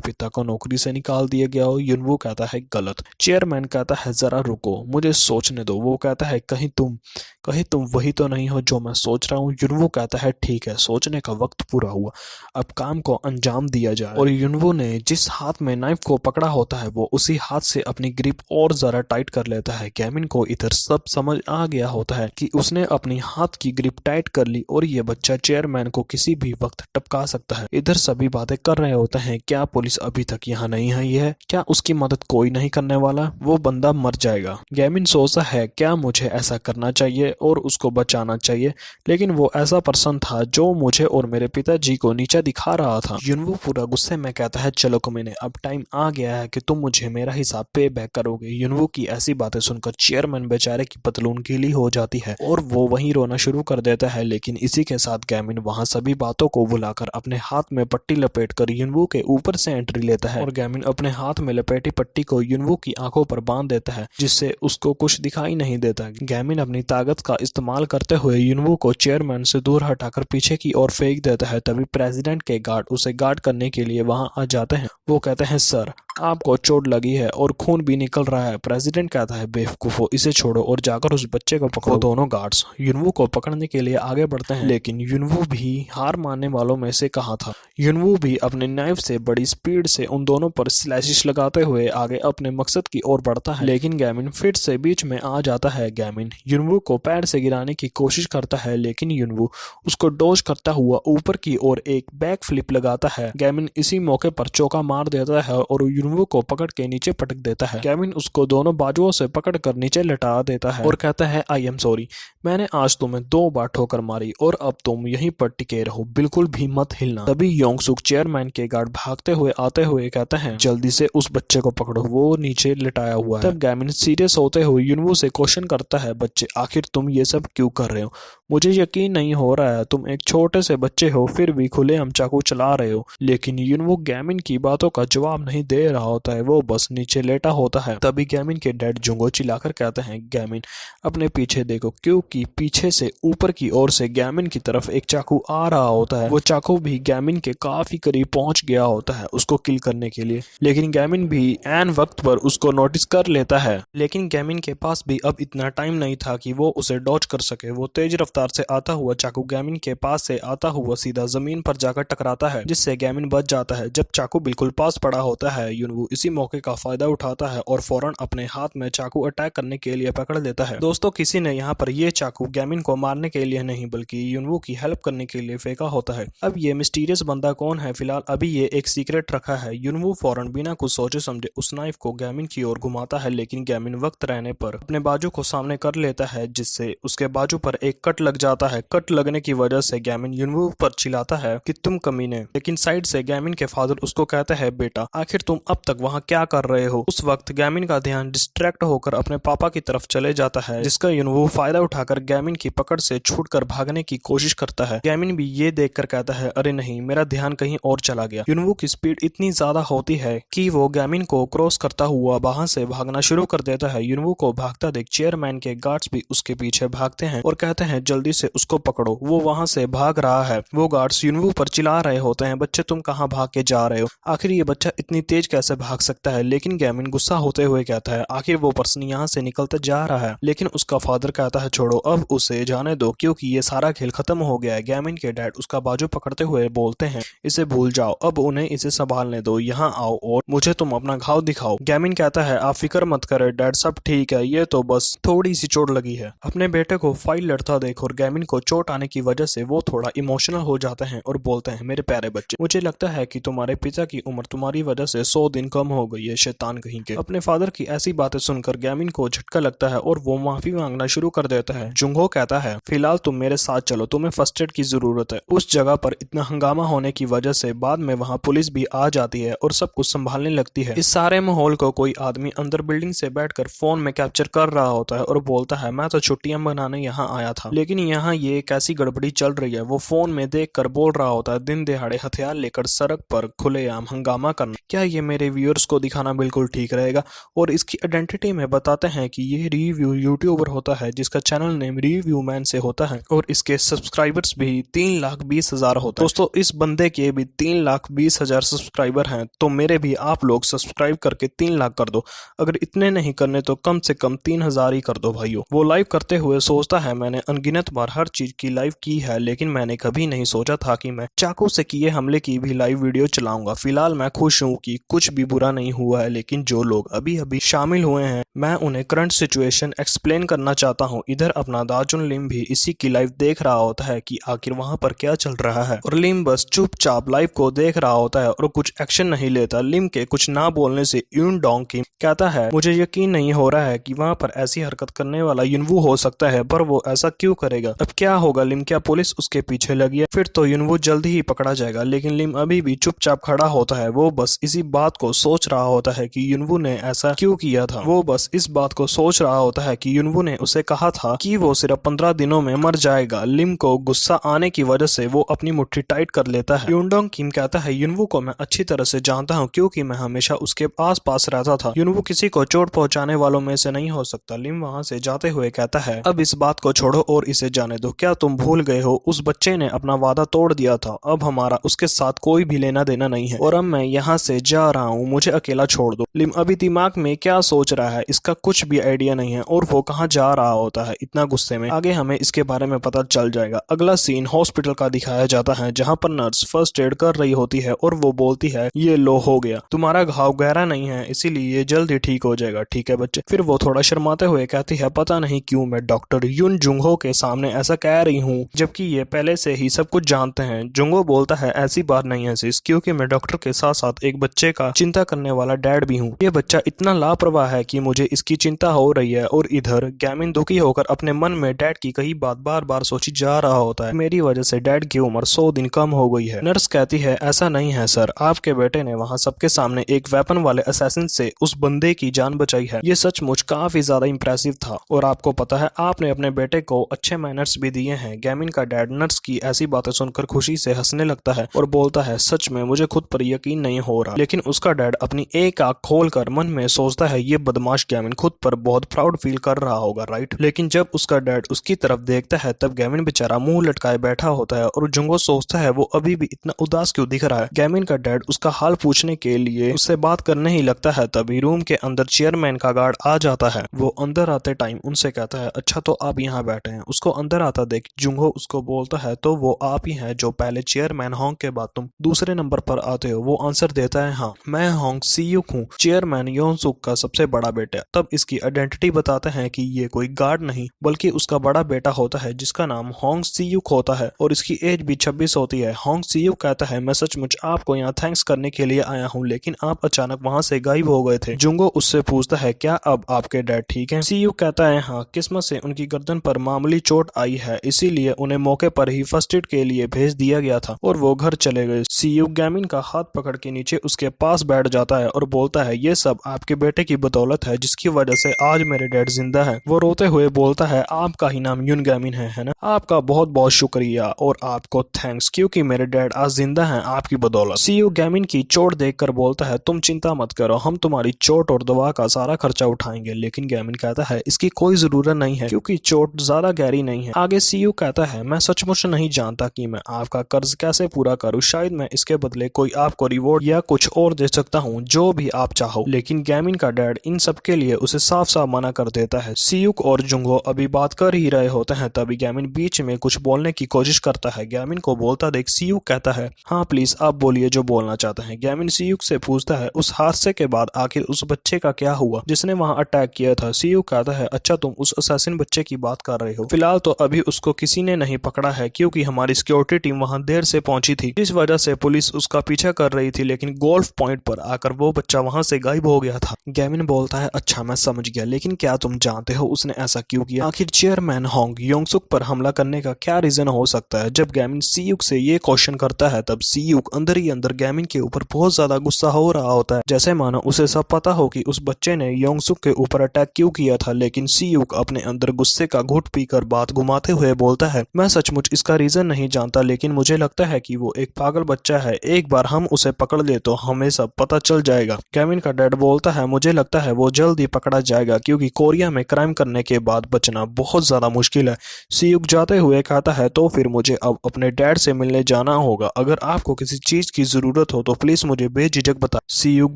पिता को नौकरी से निकाल दिया गया हो। युनवू कहता है गलत। चेयरमैन कहता है जरा रुको मुझे सोचने दो। वो कहता है कहीं तुम वही तो नहीं हो जो मैं सोच रहा हूँ। युनवू कहता है ठीक है सोचने का वक्त पूरा हुआ, अब काम को अंजाम दिया जाए। और युनवू ने जिस हाथ में नाइफ को पकड़ा होता है वो उसी हाथ से अपनी ग्रिप और जरा टाइट कर लेता है। गैमिन को इधर सब समझ आ गया होता है कि उसने अपनी हाथ की ग्रिप टाइट कर ली और ये बच्चा चेयरमैन को किसी भी वक्त टपका सकता है। इधर सभी बातें कर रहे होते हैं क्या पुलिस अभी तक यहाँ नहीं आई है? क्या उसकी मदद कोई नहीं करने वाला? वो बंदा मर जाएगा। गैमिन सोचता है क्या मुझे ऐसा करना चाहिए और उसको बचाना चाहिए, लेकिन वो ऐसा पर्सन था जो मुझे और मेरे पिताजी को नीचा दिखा रहा था। युनवू पूरा गुस्से में कहता है चलो कमीने अब टाइम आ गया है कि तुम मुझे मेरा हिसाब पे बैक करोगे। युनवू की ऐसी बातें सुनकर चेयरमैन बेचारे की पतलून गीली हो जाती है और वो वहीं रोना शुरू कर देता है। लेकिन इसी के साथ गैमिन वहां सभी बातों को भुलाकर अपने हाथ में पट्टी लपेटकर युनवू के ऊपर से एंट्री लेता है और गैमिन अपने हाथ में लपेटी पट्टी को युनवू की आंखों पर बांध देता है जिससे उसको कुछ दिखाई नहीं देता। गैमिन अपनी ताकत का इस्तेमाल करते हुए युनवू को चेयरमैन से दूर हटाकर पीछे की ओर फेंक देता है। तभी प्रेसिडेंट के गार्ड उसे गार्ड करने के लिए वहां आ जाते हैं। वो कहते हैं सर आपको चोट लगी है और खून भी निकल रहा है। प्रेसिडेंट कहता है बेवकूफो इसे छोड़ो और जाकर उस बच्चे को पकड़ो। दोनों गार्ड्स युनवू को पकड़ने के लिए आगे बढ़ते हैं लेकिन युनवू भी हार मानने वालों में से कहा था। युनवू भी अपने नाइफ से बड़ी स्पीड से उन दोनों पर स्लैशिश लगाते हुए आगे अपने मकसद की ओर बढ़ता है। लेकिन गैमिन फिर से बीच में आ जाता है। गैमिन युनवू को पैर से गिराने की कोशिश करता है लेकिन युनवू उसको डॉज करता हुआ ऊपर की ओर एक बैक फ्लिप लगाता है। गैमिन इसी मौके पर चौका मार देता है और युनवू को पकड़ के नीचे पटक देता है। गैमिन उसको दोनों बाजुओं से पकड़कर नीचे लटा देता है और कहता है आई एम सॉरी, मैंने आज तुम्हें 2 बार ठोकर मारी और अब तुम यहीं पर टिके रहो, बिल्कुल भी मत हिलना। तभी योंगसुक चेयरमैन के गार्ड भागते हुए आते हुए कहते हैं जल्दी से उस बच्चे को पकड़ो, वो नीचे लिटाया हुआ है। तब गैमिन सीरियस होते हुए युनवू से क्वेश्चन करता है बच्चे आखिर तुम ये सब क्यों कर रहे हो? मुझे यकीन नहीं हो रहा है, तुम एक छोटे से बच्चे हो फिर भी खुलेआम चाकू चला रहे हो। लेकिन युनवू गैमिन की बातों का जवाब नहीं दे रहा होता है, वो बस नीचे लेटा होता है। तभी गैमिन के डैड जुंगो चिल्लाकर कहते हैं गैमिन अपने पीछे देखो, क्योंकि पीछे से ऊपर की ओर से गैमिन की तरफ एक चाकू आ रहा होता है। वो चाकू भी गैमिन के काफी करीब पहुंच गया होता है उसको किल करने के लिए, लेकिन गैमिन भी ऐन वक्त पर उसको नोटिस कर लेता है। लेकिन गैमिन के पास भी अब इतना टाइम नहीं था कि वो उसे डॉज कर सके। वो तेज रफ्तार से आता हुआ चाकू गैमिन के पास से आता हुआ सीधा जमीन पर जाकर टकराता है जिससे गैमिन बच जाता है। जब चाकू बिल्कुल पास पड़ा होता है युनवू इसी मौके का फायदा उठाता है और फौरन अपने हाथ में चाकू अटैक करने के लिए पकड़ लेता है। दोस्तों किसी ने यहाँ पर ये चाकू गैमिन को मारने के लिए नहीं बल्कि युनवू की हेल्प करने के लिए फेंका होता है। अब ये मिस्टीरियस बंदा कौन है? फिलहाल अभी ये एक सीक्रेट रखा है। युनवू फौरन बिना कुछ सोचे समझे उस नाइफ को गैमिन की ओर घुमाता है लेकिन गैमिन वक्त रहने पर अपने बाजू को सामने कर लेता है जिससे उसके बाजू पर एक कट लग जाता है। कट लगने की वजह से गैमिन युनवू पर चिल्लाता है कि तुम कमीने, लेकिन साइड से गैमिन के फादर उसको कहते हैं बेटा आखिर तुम अब तक वहाँ क्या कर रहे हो? उस वक्त गैमिन का ध्यान डिस्ट्रैक्ट होकर अपने पापा की तरफ चले जाता है जिसका युनवू फायदा उठाकर गैमिन की पकड़ से छूटकर भागने की कोशिश करता है। गैमिन भी ये देखकर कहता है अरे नहीं, मेरा ध्यान कहीं और चला गया। युनवू की स्पीड इतनी ज्यादा होती है कि वो गैमिन को क्रॉस करता हुआ वहां से भागना शुरू कर देता है। युनवू को भागता देख चेयरमैन के गार्ड्स भी उसके पीछे भागते हैं और कहते हैं जल्दी से उसको पकड़ो, वो वहां से भाग रहा है। वो गार्ड गार्ड्स युनवू पर चिल्ला रहे होते हैं, बच्चे तुम कहाँ भाग के जा रहे हो, आखिर ये बच्चा इतनी तेज कैसे भाग सकता है। लेकिन गैमिन गुस्सा होते हुए कहता है आखिर वो पर्सन यहाँ से निकलता जा रहा है। लेकिन उसका फादर कहता है छोड़ो अब उसे जाने दो क्योंकि ये सारा खेल खत्म हो गया है। गैमिन के डैड उसका बाजू पकड़ते हुए बोलते हैं इसे भूल जाओ, अब उन्हें इसे संभालने दो, यहाँ आओ और मुझे तुम अपना घाव दिखाओ। गैमिन कहता है आप फिक्र मत करें डैड, सब ठीक है, ये तो बस थोड़ी सी चोट लगी है। अपने बेटे को फाइल लड़ता देख और गैमिन को चोट आने की वजह से वो थोड़ा इमोशनल हो जाते हैं और बोलते हैं मेरे प्यारे बच्चे, मुझे लगता है कि तुम्हारे पिता की उम्र तुम्हारी वजह से 100 दिन कम हो गई है, शैतान कहीं के। अपने फादर की ऐसी बातें सुनकर गैमिन को झटका लगता है और वो माफी मांगना शुरू कर देता है। जुंगहो कहता है फिलहाल तुम मेरे साथ चलो, तुम्हें फर्स्ट एड की जरूरत है। उस जगह पर इतना हंगामा होने की वजह से बाद में वहाँ पुलिस भी आ जाती है और सब कुछ संभालने लगती है। इस सारे माहौल को कोई आदमी अंदर बिल्डिंग से बैठकर फोन में कैप्चर कर रहा होता है और बोलता है मैं तो छुट्टियां मनाने यहाँ आया था, लेकिन यहाँ ये कैसी गड़बड़ी चल रही है। वो फोन में देखकर बोल रहा होता है दिन दिहाड़े हथियार लेकर सड़क पर खुलेआम हंगामा करना, क्या ये मेरे व्यूअर्स को दिखाना बिल्कुल ठीक रहेगा। और इसकी आइडेंटिटी में बताते हैं कि ये रिव्यू यूट्यूबर होता है जिसका चैनल नेम रिव्यू मैन से होता है और इसके सब्सक्राइबर्स भी 3,20,000 होते हैं। दोस्तों इस बंदे के भी 3,20,000 सब्सक्राइबर हैं, तो मेरे भी आप लोग सब्सक्राइब करके 3 लाख कर दो। अगर इतने नहीं करने तो कम से कम 3,000 ही कर दो भाइयों। वो लाइव करते हुए सोचता है मैंने अनगिनत बार हर चीज की लाइव की है, लेकिन मैंने कभी नहीं सोचा था कि मैं चाकू से किए हमले की भी लाइव वीडियो चलाऊंगा। फिलहाल मैं खुश हूँ कि कुछ भी बुरा नहीं हुआ है, लेकिन जो लोग अभी अभी शामिल हुए हैं मैं उन्हें करंट सिचुएशन एक्सप्लेन करना चाहता हूँ। इधर अपना दाजुन लिम भी इसी की लाइव देख रहा होता है कि आखिर वहाँ पर क्या चल रहा है और लिम बस चुपचाप लाइव को देख रहा होता है और कुछ एक्शन नहीं लेता। लिम के कुछ ना बोलने से यून डोंग की कहता है मुझे यकीन नहीं हो रहा है कि वहाँ पर ऐसी हरकत करने वाला युनवू हो सकता है, पर वो ऐसा क्यों करेगा। अब क्या होगा लिम, क्या पुलिस उसके पीछे लगी है, फिर तो युनवू जल्दी ही पकड़ा जाएगा। लेकिन लिम अभी भी चुपचाप खड़ा होता है, वो बस इसी बात को सोच रहा होता है कि युनवू ने ऐसा क्यों किया था। वो बस इस बात को सोच रहा होता है कि युनवू ने उसे कहा था कि वो सिर्फ 15 दिनों में मर जाएगा। लिम को गुस्सा आने की वजह से वो अपनी मुट्ठी टाइट कर लेता है। यूनडोंग किम कहता है युनवू को मैं अच्छी तरह से जानता हूँ क्योंकि मैं हमेशा उसके आस पास रहता था, युनवू किसी को चोट पहुंचाने वालों में से नहीं हो सकता। लिम वहाँ से जाते हुए कहता है अब इस बात को छोड़ो और इसे जाने दो, क्या तुम भूल गए हो उस बच्चे ने अपना वादा तोड़ दिया था, अब हमारा उसके साथ कोई भी लेना देना नहीं है और अब मैं यहाँ से जा रहा हूँ, मुझे अकेला छोड़ दो। लिम अभी दिमाग में क्या सोच रहा है इसका कुछ भी आइडिया नहीं है और वो कहाँ जा रहा होता है इतना गुस्से में। आगे हमें इसके बारे में पता चल जाएगा। अगला सीन हॉस्पिटल का दिखाया जाता है जहाँ पर नर्स फर्स्ट एड कर रही होती है और वो बोलती है ये लो हो गया, तुम्हारा घाव गहरा नहीं है इसीलिए ये जल्दी ठीक हो जाएगा, ठीक है बच्चे। फिर वो थोड़ा शर्माते हुए कहती है पता नहीं क्यों मैं डॉक्टर युन जुंगहो के सामने ऐसा कह रही हूँ जबकि ये पहले से ही सब कुछ जानते हैं। जुंगहो बोलता है ऐसी बात नहीं है सिस, क्योंकि मैं डॉक्टर के साथ साथ एक बच्चे का चिंता करने वाला डैड भी हूँ। ये बच्चा इतना लापरवाह है कि मुझे इसकी चिंता हो रही है। और इधर गैमिन दुखी होकर अपने मन में डैड की कई बात बार बार सोची जा रहा होता है, मेरी वजह से डैड की उम्र 100 दिन कम हो गई है। नर्स कहती है ऐसा नहीं है सर, आपके बेटे ने वहाँ सबके सामने एक वेपन वाले असैसिन से उस बंदे की जान बचाई है, ये सचमुच काफी ज्यादा इंप्रेसिव था और आपको पता है आपने अपने बेटे को अच्छे मैनर्स भी दिए हैं। गैमिन का डैड नर्स की ऐसी बातें सुनकर खुशी से हंसने लगता है और बोलता है सच में मुझे खुद पर यकीन नहीं हो रहा। लेकिन उसका डैड अपनी एक आंख खोलकर मन में सोचता है ये बदमाश गैमिन खुद पर बहुत प्राउड फील कर रहा होगा राइट। लेकिन जब उसका डैड उसकी तरफ देखता है तब गैमिन बेचारा मुंह लटकाए बैठा होता है और जुंगो सोचता है वो अभी भी इतना उदास क्यों दिख रहा है। गैमिन का डैड उसका हाल पूछने के लिए उससे बात करने ही लगता है, तभी रूम के अंदर चेयरमैन का गार्ड आ जाता है। वो अंदर आते टाइम उनसे कहता है अच्छा तो आप यहाँ बैठे हैं। उसको अंदर आता देख जुंगो उसको बोलता है तो वो आप ही हैं जो पहले चेयरमैन होंग के बाद तुम दूसरे नंबर पर आते हो। वो आंसर देता है हाँ मैं होंग सीयुक हूँ, चेयरमैन योनसुक का सबसे बड़ा बेटा। तब इसकी आइडेंटिटी बताते हैं कि ये कोई गार्ड नहीं बल्कि उसका बड़ा बेटा होता है जिसका नाम होंग सीयुक होता है और इसकी एज भी 26 होती है। होंग सीयुक कहता है मैं सचमुच आपको यहाँ थैंक्स करने के लिए आया हूँ, लेकिन आप अचानक वहाँ से गायब हो गए थे। जुंगो उससे पूछता है क्या अब आपके डैड ठीक हैं? सीयुक कहता है हाँ, किस्मत से उनकी गर्दन पर मामूली चोट आई है इसीलिए उन्हें मौके पर ही फर्स्ट एड के लिए भेज दिया गया था और वो घर चले गए। सीयुक गैमिन का हाथ पकड़ के नीचे उसके पास बैठ जाता है और बोलता है ये सब आपके बेटे की बदौलत है जिसकी वजह से आज मेरे डैड जिंदा है। वो रोते हुए बोलता है आपका ही नाम युन गैमिन है ना, आपका बहुत बहुत शुक्रिया और आपको थैंक्स क्योंकि मेरे डैड आज जिंदा हैं आपकी बदौलत। सीयुक गैमिन की चोट देखकर बोलता है तुम चिंता मत करो, हम तुम्हारी चोट और दवा का सारा खर्चा उठाएंगे। लेकिन गैमिन कहता है इसकी कोई जरूरत नहीं है क्योंकि चोट ज्यादा गहरी नहीं है। आगे सीयुक कहता है मैं सचमुच नहीं जानता कि मैं आपका कर्ज कैसे पूरा करूं, शायद मैं इसके बदले कोई आपको रिवॉर्ड या कुछ और दे सकता हूं, जो भी आप चाहो। लेकिन गैमिन का डैड इन सब के लिए उसे साफ साफ मना कर देता है। सियुक और जुंगो अभी बात कर ही रहे होते हैं, तभी गैमिन बीच में कुछ बोलने की कोशिश करता है। गैमिन को बोलता देख सियुक कहता है, हाँ प्लीज आप बोलिए जो बोलना चाहते हैं। गैमिन सियुक से पूछता है, उस हादसे के बाद आखिर उस बच्चे का क्या हुआ जिसने वहां अटैक किया था। सियुक कहता है, अच्छा तुम उस असैसिन बच्चे की बात कर रहे हो। फिलहाल तो अभी उसको किसी ने नहीं पकड़ा है, क्योंकि हमारी सिक्योरिटी टीम वहां देर से पहुंची थी, इस वजह से पुलिस उसका पीछा कर रही थी। लेकिन गोल्फ पॉइंट पर आकर वो बच्चा वहां से गायब हो गया था। गैमिन बोलता है, अच्छा मैं समझ गया, लेकिन क्या तुम जानते हो उसने ऐसा क्यों किया? आखिर चेयरमैन होंग योंगसुक पर हमला करने का क्या रीजन हो सकता है? जब गैमिन सियुक से ये क्वेश्चन करता है, तब सियुक अंदर ही अंदर गैमिन के ऊपर बहुत ज्यादा गुस्सा हो रहा होता है, जैसे मानो उसे सब पता हो कि उस बच्चे ने योंगसुक के ऊपर अटैक क्यों किया था। लेकिन सियुक अपने अंदर गुस्से का घुट पीकर बात घुमाते हुए बोलता है, मैं सचमुच इसका रीजन नहीं जानता, लेकिन मुझे लगता है कि वो एक पागल बच्चा है। एक बार हम उसे पकड़ ले तो हमें सब पता चल जाएगा। गैमिन का डैड बोलता है, मुझे लगता है वो जल्द ही पकड़ा जाएगा, क्योंकि कोरिया में क्राइम करने के बाद बचना बहुत ज्यादा मुश्किल है। सियुक जाते हुए कहता है, तो फिर मुझे अब अपने डैड से मिलने जाना होगा। अगर आपको किसी चीज की जरूरत हो तो प्लीज मुझे बेझिझक बताएं। सियुक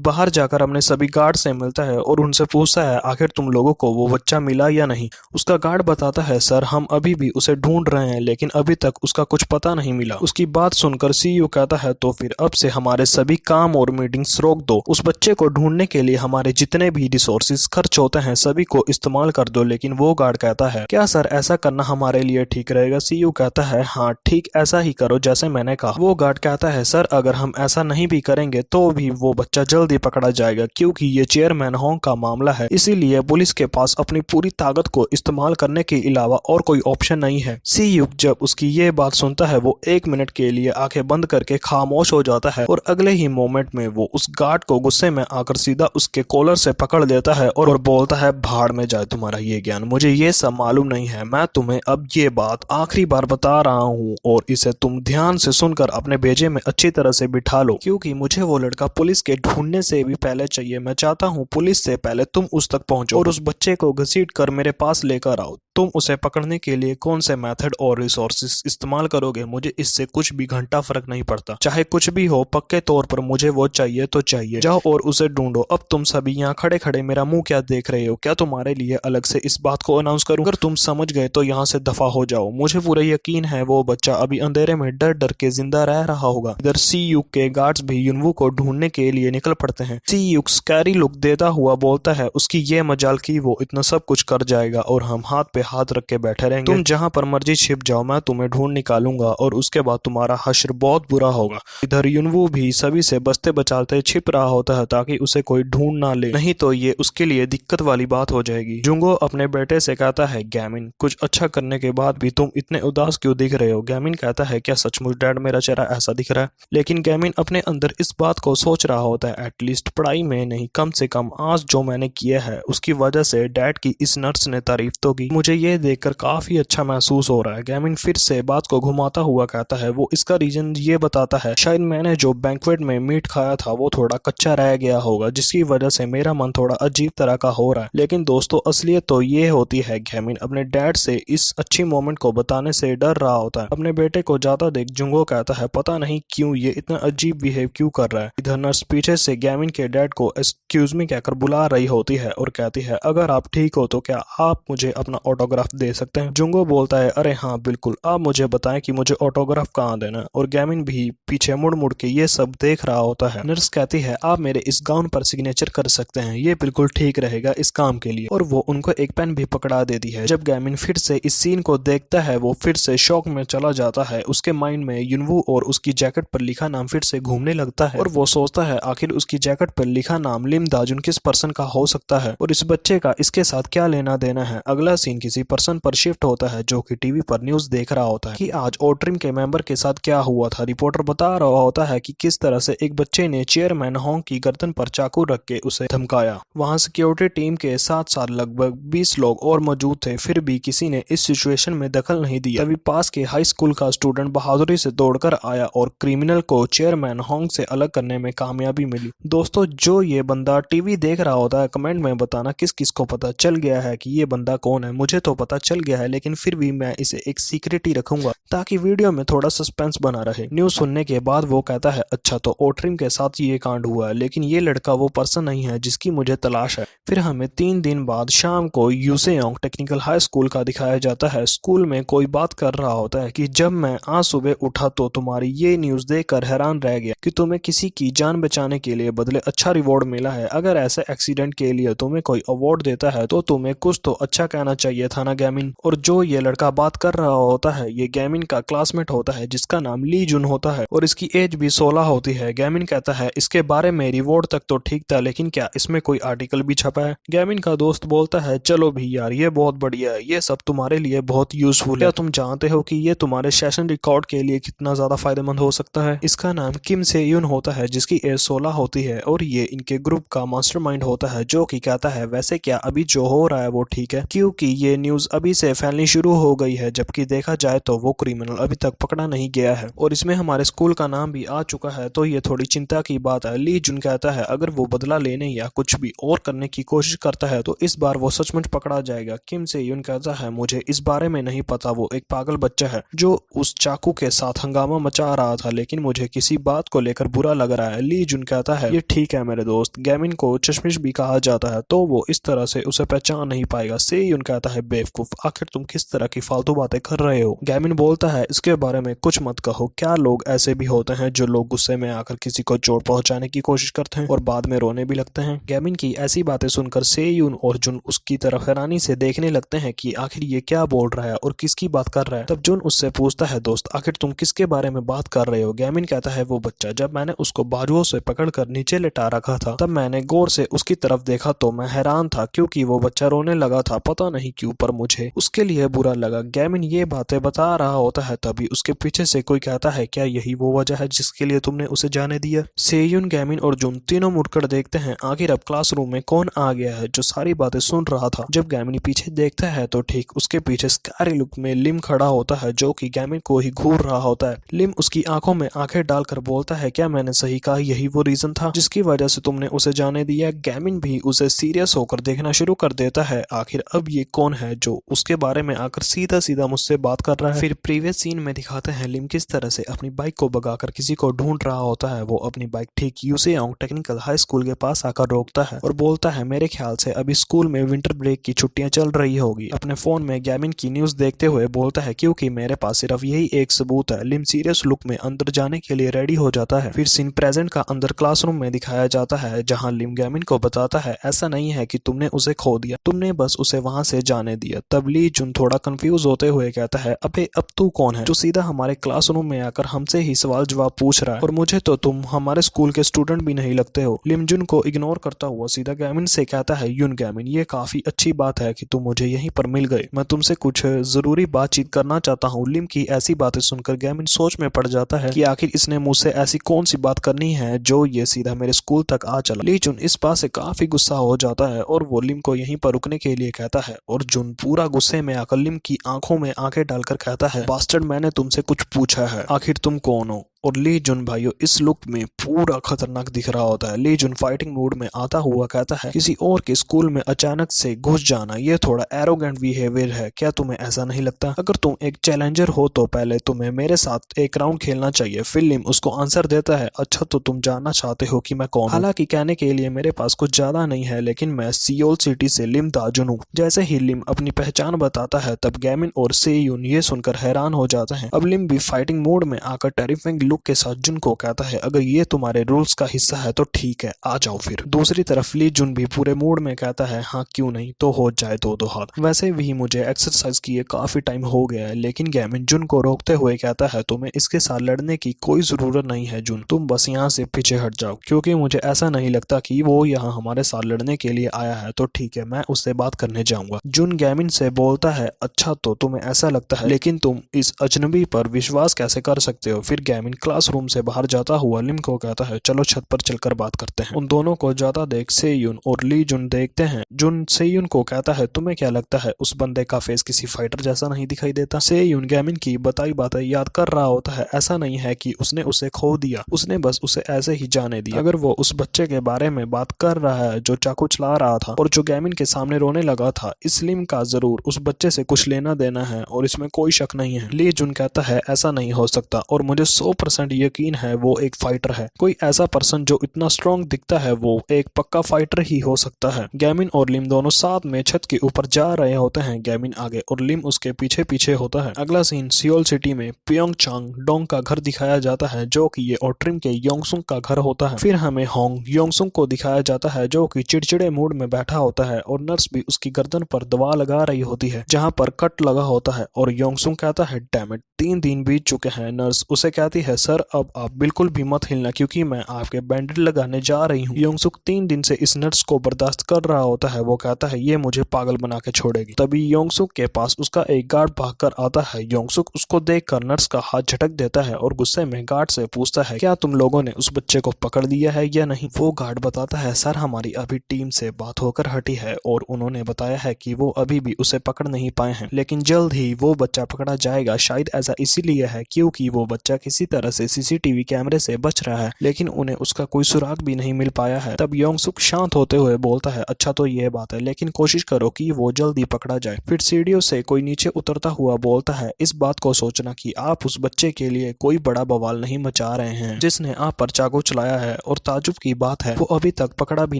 बाहर जाकर अपने सभी गार्ड से मिलता है और उनसे पूछता है, आखिर तुम लोगों को वो बच्चा मिला या नहीं? उसका गार्ड बताता है, सर हम अभी भी उसे ढूंढ रहे हैं, लेकिन अभी तक उसका कुछ पता नहीं मिला। उसकी बात सुनकर सियुक कहता है, तो फिर अब से हमारे सभी काम और मीटिंग्स रोक दो। उस बच्चे को ढूंढने के लिए हमारे जितने भी रिसोर्सेज खर्च होते हैं सभी को इस्तेमाल कर दो। लेकिन वो गार्ड कहता है, क्या सर ऐसा करना हमारे लिए ठीक रहेगा? सियुक कहता है, हाँ ठीक ऐसा ही करो जैसे मैंने कहा। वो गार्ड कहता है, सर अगर हम ऐसा नहीं भी करेंगे तो भी वो बच्चा जल्द ही पकड़ा जाएगा, क्योंकि ये चेयरमैन होंग का मामला है, इसीलिए पुलिस के पास अपनी पूरी ताकत को इस्तेमाल करने के अलावा और कोई ऑप्शन नहीं है। सियुक जब उसकी ये बात सुनता है, वो 1 मिनट के लिए आंखें बंद करके खामोश हो जाता है और अगले ही मोमेंट में वो उस गार्ड को गुस्से में आकर सीधा उसके कॉलर से पकड़ लेता है और बोलता है, भाड़ में जाए तुम्हारा ये ज्ञान, मुझे ये सब मालूम नहीं है। मैं तुम्हें अब ये बात आखिरी बार बता रहा हूँ और इसे तुम ध्यान से सुनकर अपने भेजे में अच्छी तरह से बिठा लो, क्योंकि मुझे वो लड़का पुलिस के ढूंढने से भी पहले चाहिए। मैं चाहता हूँ पुलिस से पहले तुम उस तक पहुंचो और उस बच्चे को घसीट कर मेरे पास लेकर आओ। तुम उसे पकड़ने के लिए कौन से मेथड और रिसोर्सेज इस्तेमाल करोगे, मुझे इससे कुछ भी घंटा फर्क नहीं पड़ता। चाहे कुछ भी हो, पक्के तौर पर मुझे वो चाहिए तो चाहिए। जाओ और उसे ढूंढो। अब तुम सभी यहाँ खड़े खड़े मेरा मुंह क्या देख रहे हो? क्या तुम्हारे लिए अलग से इस बात को अनाउंस करूं? अगर तुम समझ गए तो यहाँ से दफा हो जाओ। मुझे पूरा यकीन है वो बच्चा अभी अंधेरे में डर डर के जिंदा रह रहा होगा। इधर सियुक के गार्ड्स भी युनवू को ढूंढने के लिए निकल पड़ते हैं। सियुक स्कैरी लुक देता हुआ बोलता है, उसकी ये मजाल की वो इतना सब कुछ कर जाएगा और हम हाथ पे हाथ रख के बैठे रहेंगे। तुम जहां पर मर्जी छिप जाओ, मैं तुम्हें ढूंढ निकालूंगा और उसके बाद तुम्हारा हश्र बहुत बुरा होगा। इधर युनवू भी सभी से बचते बचाते छिप रहा होता है ताकि उसे कोई ढूंढ ना ले, नहीं तो ये उसके लिए दिक्कत वाली बात हो जाएगी। जुंगो अपने बेटे से कहता है, गैमिन कुछ अच्छा करने के बाद भी तुम इतने उदास क्यों दिख रहे हो? गैमिन कहता है, क्या सचमुच डैड मेरा चेहरा ऐसा दिख रहा है? लेकिन गैमिन अपने अंदर इस बात को सोच रहा होता है, एटलीस्ट पढ़ाई में नहीं, कम से कम आज जो मैंने किया है उसकी वजह से डैड की इस नर्स ने तारीफ तो की, मुझे ये देखकर काफी अच्छा महसूस हो रहा है। गैमिन फिर से बात को घुमाता हुआ कहता है, वो इसका रीजन ये बताता है, शायद मैंने जो बैंक्वेट में मीट खाया था वो थोड़ा कच्चा रह गया होगा, जिसकी वजह से मेरा मन थोड़ा अजीब तरह का हो रहा है। लेकिन दोस्तों असलियत तो ये होती है, गैमिन अपने डैड से इस अच्छी मोमेंट को बताने से डर रहा होता है। अपने बेटे को जाता देख जुंगो कहता है, पता नहीं क्यों ये इतना अजीब बिहेव क्यों कर रहा है। इधर नर्स पीछे से गैमिन के डैड को एक्सक्यूज मी कहकर बुला रही होती है और कहती है, अगर आप ठीक हो तो क्या आप मुझे अपना ऑटोग्राफ दे सकते हैं? जुंगो बोलता है, अरे हाँ बिल्कुल, आप मुझे बताएं कि मुझे ऑटोग्राफ कहाँ देना है। और गैमिन भी पीछे मुड़ मुड़ के ये सब देख रहा होता है। नर्स कहती है, आप मेरे इस गाउन पर सिग्नेचर कर सकते हैं, ये बिल्कुल ठीक रहेगा इस काम के लिए। और वो उनको एक पेन भी पकड़ा देती है। जब गैमिन फिर से इस सीन को देखता है, वो फिर से शौक में चला जाता है। उसके माइंड में युनवू और उसकी जैकेट पर लिखा नाम फिर से घूमने लगता है और वो सोचता है, आखिर उसकी जैकेट पर लिखा नाम लिम दाजुन किस पर्सन का हो सकता है और इस बच्चे का इसके साथ क्या लेना देना है। अगला सीन किसी पर्सन पर शिफ्ट होता है जो कि टीवी पर न्यूज देख रहा होता है कि आज ओट्रिम के मेंबर के साथ क्या हुआ था। रिपोर्टर बता रहा होता है कि किस तरह से एक बच्चे ने चेयरमैन होंग की गर्दन पर चाकू रख के उसे धमकाया। वहां सिक्योरिटी टीम के साथ साथ लगभग 20 लोग और मौजूद थे, फिर भी किसी ने इस सिचुएशन में दखल नहीं दिया। तभी पास के हाई स्कूल का स्टूडेंट बहादुरी से दौड़कर आया और क्रिमिनल को चेयरमैन होंग से अलग करने में कामयाबी मिली। दोस्तों जो ये बंदा टीवी देख रहा होता है, कमेंट में बताना किस किस को पता चल गया है कि ये बंदा कौन है। मुझे तो पता चल गया है, लेकिन फिर भी मैं इसे एक सीक्रेट ही रखूंगा ताकि वीडियो में थोड़ा सस्पेंस बना रहे। न्यूज सुनने के बाद वो कहता है अच्छा तो ओट्रिम के साथ ये कांड हुआ है, लेकिन ये लड़का वो पर्सन नहीं है जिसकी मुझे तलाश है। फिर हमें 3 दिन बाद शाम को यूसेओंग टेक्निकल हाई स्कूल का दिखाया जाता है। स्कूल में कोई बात कर रहा होता है कि जब मैं आज सुबह उठा तो तुम्हारी ये न्यूज देखकर हैरान रह गया कि तुम्हें किसी की जान बचाने के लिए बदले अच्छा रिवॉर्ड मिला है। अगर ऐसे एक्सीडेंट के लिए तुम्हें कोई अवार्ड देता है तो तुम्हें कुछ तो अच्छा कहना चाहिए था ना गैमिन। और जो ये लड़का बात कर रहा होता है ये गैमिन का क्लासमेट होता है जिसका नाम ली जुन होता है और इसकी एज भी 16 होती है। गैमिन कहता है इसके बारे में रिवॉर्ड तक तो ठीक था, लेकिन क्या इसमें कोई आर्टिकल भी छपा है? गैमिन का दोस्त बोलता है चलो भी यार ये बहुत बढ़िया है, ये सब तुम्हारे लिए बहुत यूजफुल है। क्या तुम जानते हो कि ये तुम्हारे सेशन रिकॉर्ड के लिए कितना ज्यादा फायदेमंद हो सकता है? इसका नाम किम से यून होता है जिसकी एज 16 होती है और ये इनके ग्रुप का मास्टरमाइंड होता है, जो कि कहता है वैसे क्या अभी जो हो रहा है वो ठीक है, क्योंकि ये न्यूज अभी से फैलनी शुरू हो गई है, जबकि देखा जाए तो वो क्रिमिनल अभी तक पकड़ा नहीं गया है और इसमें हमारे स्कूल का नाम भी आ चुका है, तो ये थोड़ी चिंता की बात है। ली जुन कहता है अगर वो बदला लेने या कुछ भी और करने की कोशिश करता है तो इस बार वो सचमुच पकड़ा जाएगा। किम से यून कहता है मुझे इस बारे में नहीं पता, वो एक पागल बच्चा है जो उस चाकू के साथ हंगामा मचा रहा था, लेकिन मुझे किसी बात को लेकर बुरा लग रहा है। ली जुन कहता है ये ठीक है मेरे दोस्त, गैमिन को चश्मिश भी कहा जाता है तो वो इस तरह से उसे पहचान नहीं पाएगा। से यून कहता है बेवकूफ, आखिर तुम किस तरह की फालतू बातें कर रहे हो? गैमिन बोलता है इसके बारे में कुछ मत कहो, क्या लोग ऐसे भी होते हैं जो लोग गुस्से में आकर किसी को चोट पहुंचाने की कोशिश करते हैं और बाद में रोने भी लगते हैं? गैमिन की ऐसी बातें सुनकर से यून और जुन उसकी तरफ हैरानी से देखने लगते हैं कि आखिर ये क्या बोल रहा है और किसकी बात कर रहा है। तब जुन उससे पूछता है दोस्त आखिर तुम किसके बारे में बात कर रहे हो? गैमिन कहता है वो बच्चा, जब मैंने उसको बाजुओं से पकड़कर नीचे लेटा रखा था तब मैंने गौर से उसकी तरफ देखा तो मैं हैरान था क्योंकि वो बच्चा रोने लगा था, पता नहीं क्यों पर मुझे उसके लिए बुरा लगा। गैमिन ये बातें बता रहा होता है तभी उसके पीछे से कोई कहता है क्या यही वो वजह है जिसके लिए तुमने उसे जाने दिया? सेयुन, गैमिन और जुन तीनों मुड़कर देखते हैं आखिर अब क्लासरूम में कौन आ गया है जो सारी बातें सुन रहा था। जब गैमिन पीछे देखता है तो ठीक उसके पीछे स्कैरी लुक में लिम खड़ा होता है जो कि गैमिन को ही घूर रहा होता है। लिम उसकी आंखों में आंखें डालकर बोलता है क्या मैंने सही कहा, यही वो रीजन था जिसकी वजह से तुमने उसे जाने दिया? गैमिन भी उसे सीरियस होकर देखना शुरू कर देता है, आखिर अब ये कौन है जो उसके बारे में आकर सीधा सीधा मुझसे बात कर रहा है। फिर प्रीवियस सीन में दिखाते हैं लिम किस तरह से अपनी बाइक को भगाकर किसी को ढूंढ रहा होता है। वो अपनी बाइक ठीक यूसेओंग टेक्निकल हाई स्कूल के पास आकर रोकता है और बोलता है मेरे ख्याल से अभी स्कूल में विंटर ब्रेक की छुट्टियां चल रही होगी। अपने फोन में गैमिन की न्यूज देखते हुए बोलता है क्योंकि मेरे पास सिर्फ यही एक सबूत है। लिम सीरियस लुक में अंदर जाने के लिए रेडी हो जाता है। फिर सीन प्रेजेंट का अंदर क्लासरूम में दिखाया जाता है जहां लिम गैमिन को बताता है ऐसा नहीं है कि तुमने उसे खो दिया, तुमने बस उसे वहां से जाने दिया। तब ली जुन थोड़ा कंफ्यूज होते हुए कहता है अबे अब तू कौन है जो सीधा हमारे क्लासरूम में आकर हमसे ही सवाल जवाब पूछ रहा है, और मुझे तो तुम हमारे स्कूल के स्टूडेंट भी नहीं लगते हो। लिम जुन को इग्नोर करता हुआ सीधा गैमिन से कहता है यून गैमिन ये काफी अच्छी बात है कि तुम मुझे यहीं पर मिल गए, मैं तुमसे कुछ जरूरी बातचीत करना चाहता हूँ। लिम की ऐसी बातें सुनकर गैमिन सोच में पड़ जाता है कि आखिर इसने मुझसे ऐसी कौन सी बात करनी है जो ये सीधा मेरे स्कूल तक आ चला। ली जुन इस बात से काफी गुस्सा हो जाता है और वो लिम को यहीं पर रुकने के लिए कहता है और जुन पूरा गुस्से में आकर लिम की आंखों में आंखें डालकर कहता है बास्टर्ड मैंने तुमसे कुछ पूछा है, आखिर तुम कौन हो? और ली जुन भाइयों इस लुक में पूरा खतरनाक दिख रहा होता है। ली जुन फाइटिंग मूड में आता हुआ कहता है किसी और के स्कूल में अचानक से घुस जाना ये थोड़ा एरोगेंट बिहेवियर है, क्या तुम्हें ऐसा नहीं लगता? अगर तुम एक चैलेंजर हो तो पहले तुम्हें मेरे साथ एक राउंड खेलना चाहिए। फिर लिम उसको आंसर देता है अच्छा तो तुम जानना चाहते हो कि मैं कौन हूँ? हालांकि कहने के लिए मेरे पास कुछ ज्यादा नहीं है, लेकिन मैं सियोल सिटी से लिम दाजुन हूँ। जैसे ही लिम अपनी पहचान बताता है तब गैमिन और सेयुन ये सुनकर हैरान हो जाते हैं। अब लिम भी फाइटिंग मोड में आकर टेरिफिंग लुक के साथ जुन को कहता है अगर ये तुम्हारे रूल्स का हिस्सा है तो ठीक है आ जाओ। फिर दूसरी तरफ ली जुन भी पूरे मूड में कहता है हाँ क्यों नहीं, तो हो जाए दो दो हाथ, वैसे भी मुझे एक्सरसाइज किए काफी टाइम हो गया है। लेकिन गैमिन जुन को रोकते हुए कहता है तुम्हें इसके साथ लड़ने की कोई जरूरत नहीं है जुन, तुम बस यहाँ से पीछे हट जाओ क्योंकि मुझे ऐसा नहीं लगता कि वो यहाँ हमारे साथ लड़ने के लिए आया है, तो ठीक है मैं उससे बात करने जाऊंगा। जुन गैमिन से बोलता है अच्छा तो तुम्हें ऐसा लगता है, लेकिन तुम इस अजनबी पर विश्वास कैसे कर सकते हो? फिर गैमिन क्लासरूम से बाहर जाता हुआ लिम को कहता है चलो छत पर चलकर बात करते हैं। उन दोनों को जाता देख सेयुन और ली जुन देखते हैं। जुन सेयुन को कहता है तुम्हें क्या लगता है उस बंदे का फेस किसी फाइटर जैसा नहीं दिखाई देता। सेयुन गैमिन की बताई बातें याद कर रहा होता है। ऐसा नहीं है कि उसने उसे खो दिया, उसने बस उसे ऐसे ही जाने दिया। अगर वो उस बच्चे के बारे में बात कर रहा है जो चाकू चला रहा था और जो गैमिन के सामने रोने लगा था, इस लिम का जरूर उस बच्चे से कुछ लेना देना है और इसमें कोई शक नहीं है। ली जुन कहता है ऐसा नहीं हो सकता और मुझे 100% यकीन है वो एक फाइटर है। कोई ऐसा पर्सन जो इतना स्ट्रॉन्ग दिखता है वो एक पक्का फाइटर ही हो सकता है। गैमिन और लिम दोनों साथ में छत के ऊपर जा रहे होते हैं। गैमिन आगे और लिम उसके पीछे पीछे होता है। अगला सीन सियोल सिटी में प्योंगचांग डोंग का घर दिखाया जाता है जो कि ये और ट्रिम के योंगसुंग का घर होता है। फिर हमें होंग योंगसुंग को दिखाया जाता है जो कि चिड़चिड़े मूड में बैठा होता है और नर्स भी उसकी गर्दन पर दवा लगा रही होती है जहां पर कट लगा होता है और योंगसुंग कहता है डैम इट 3 दिन बीत चुके हैं। नर्स उसे कहती है सर अब आप बिल्कुल भी मत हिलना क्योंकि मैं आपके बैंडेज लगाने जा रही हूँ। योंगसुक 3 दिन से इस नर्स को बर्दाश्त कर रहा होता है। वो कहता है ये मुझे पागल बना के छोड़ेगी। तभी योंगसुक के पास उसका एक गार्ड भागकर आता है। योंगसुक उसको देखकर नर्स का हाथ झटक देता है और गुस्से में गार्ड से पूछता है क्या तुम लोगों ने उस बच्चे को पकड़ लिया है या नहीं। वो गार्ड बताता है सर हमारी अभी टीम से बात होकर हटी है और उन्होंने बताया है कि वो अभी भी उसे पकड़ नहीं पाए हैं लेकिन जल्द ही वो बच्चा पकड़ा जाएगा। शायद ऐसा इसीलिए है क्योंकि वो बच्चा किसी तरह से सीसीटीवी कैमरे से बच रहा है लेकिन उन्हें उसका कोई सुराग भी नहीं मिल पाया है। तब योंगसुक शांत होते हुए बोलता है अच्छा तो ये बात है लेकिन कोशिश करो कि वो जल्दी पकड़ा जाए। फिर सीढ़ियों से कोई नीचे उतरता हुआ बोलता है इस बात को सोचना कि आप उस बच्चे के लिए कोई बड़ा बवाल नहीं मचा रहे हैं जिसने आप पर चाकू चलाया है और ताजुब की बात है वो अभी तक पकड़ा भी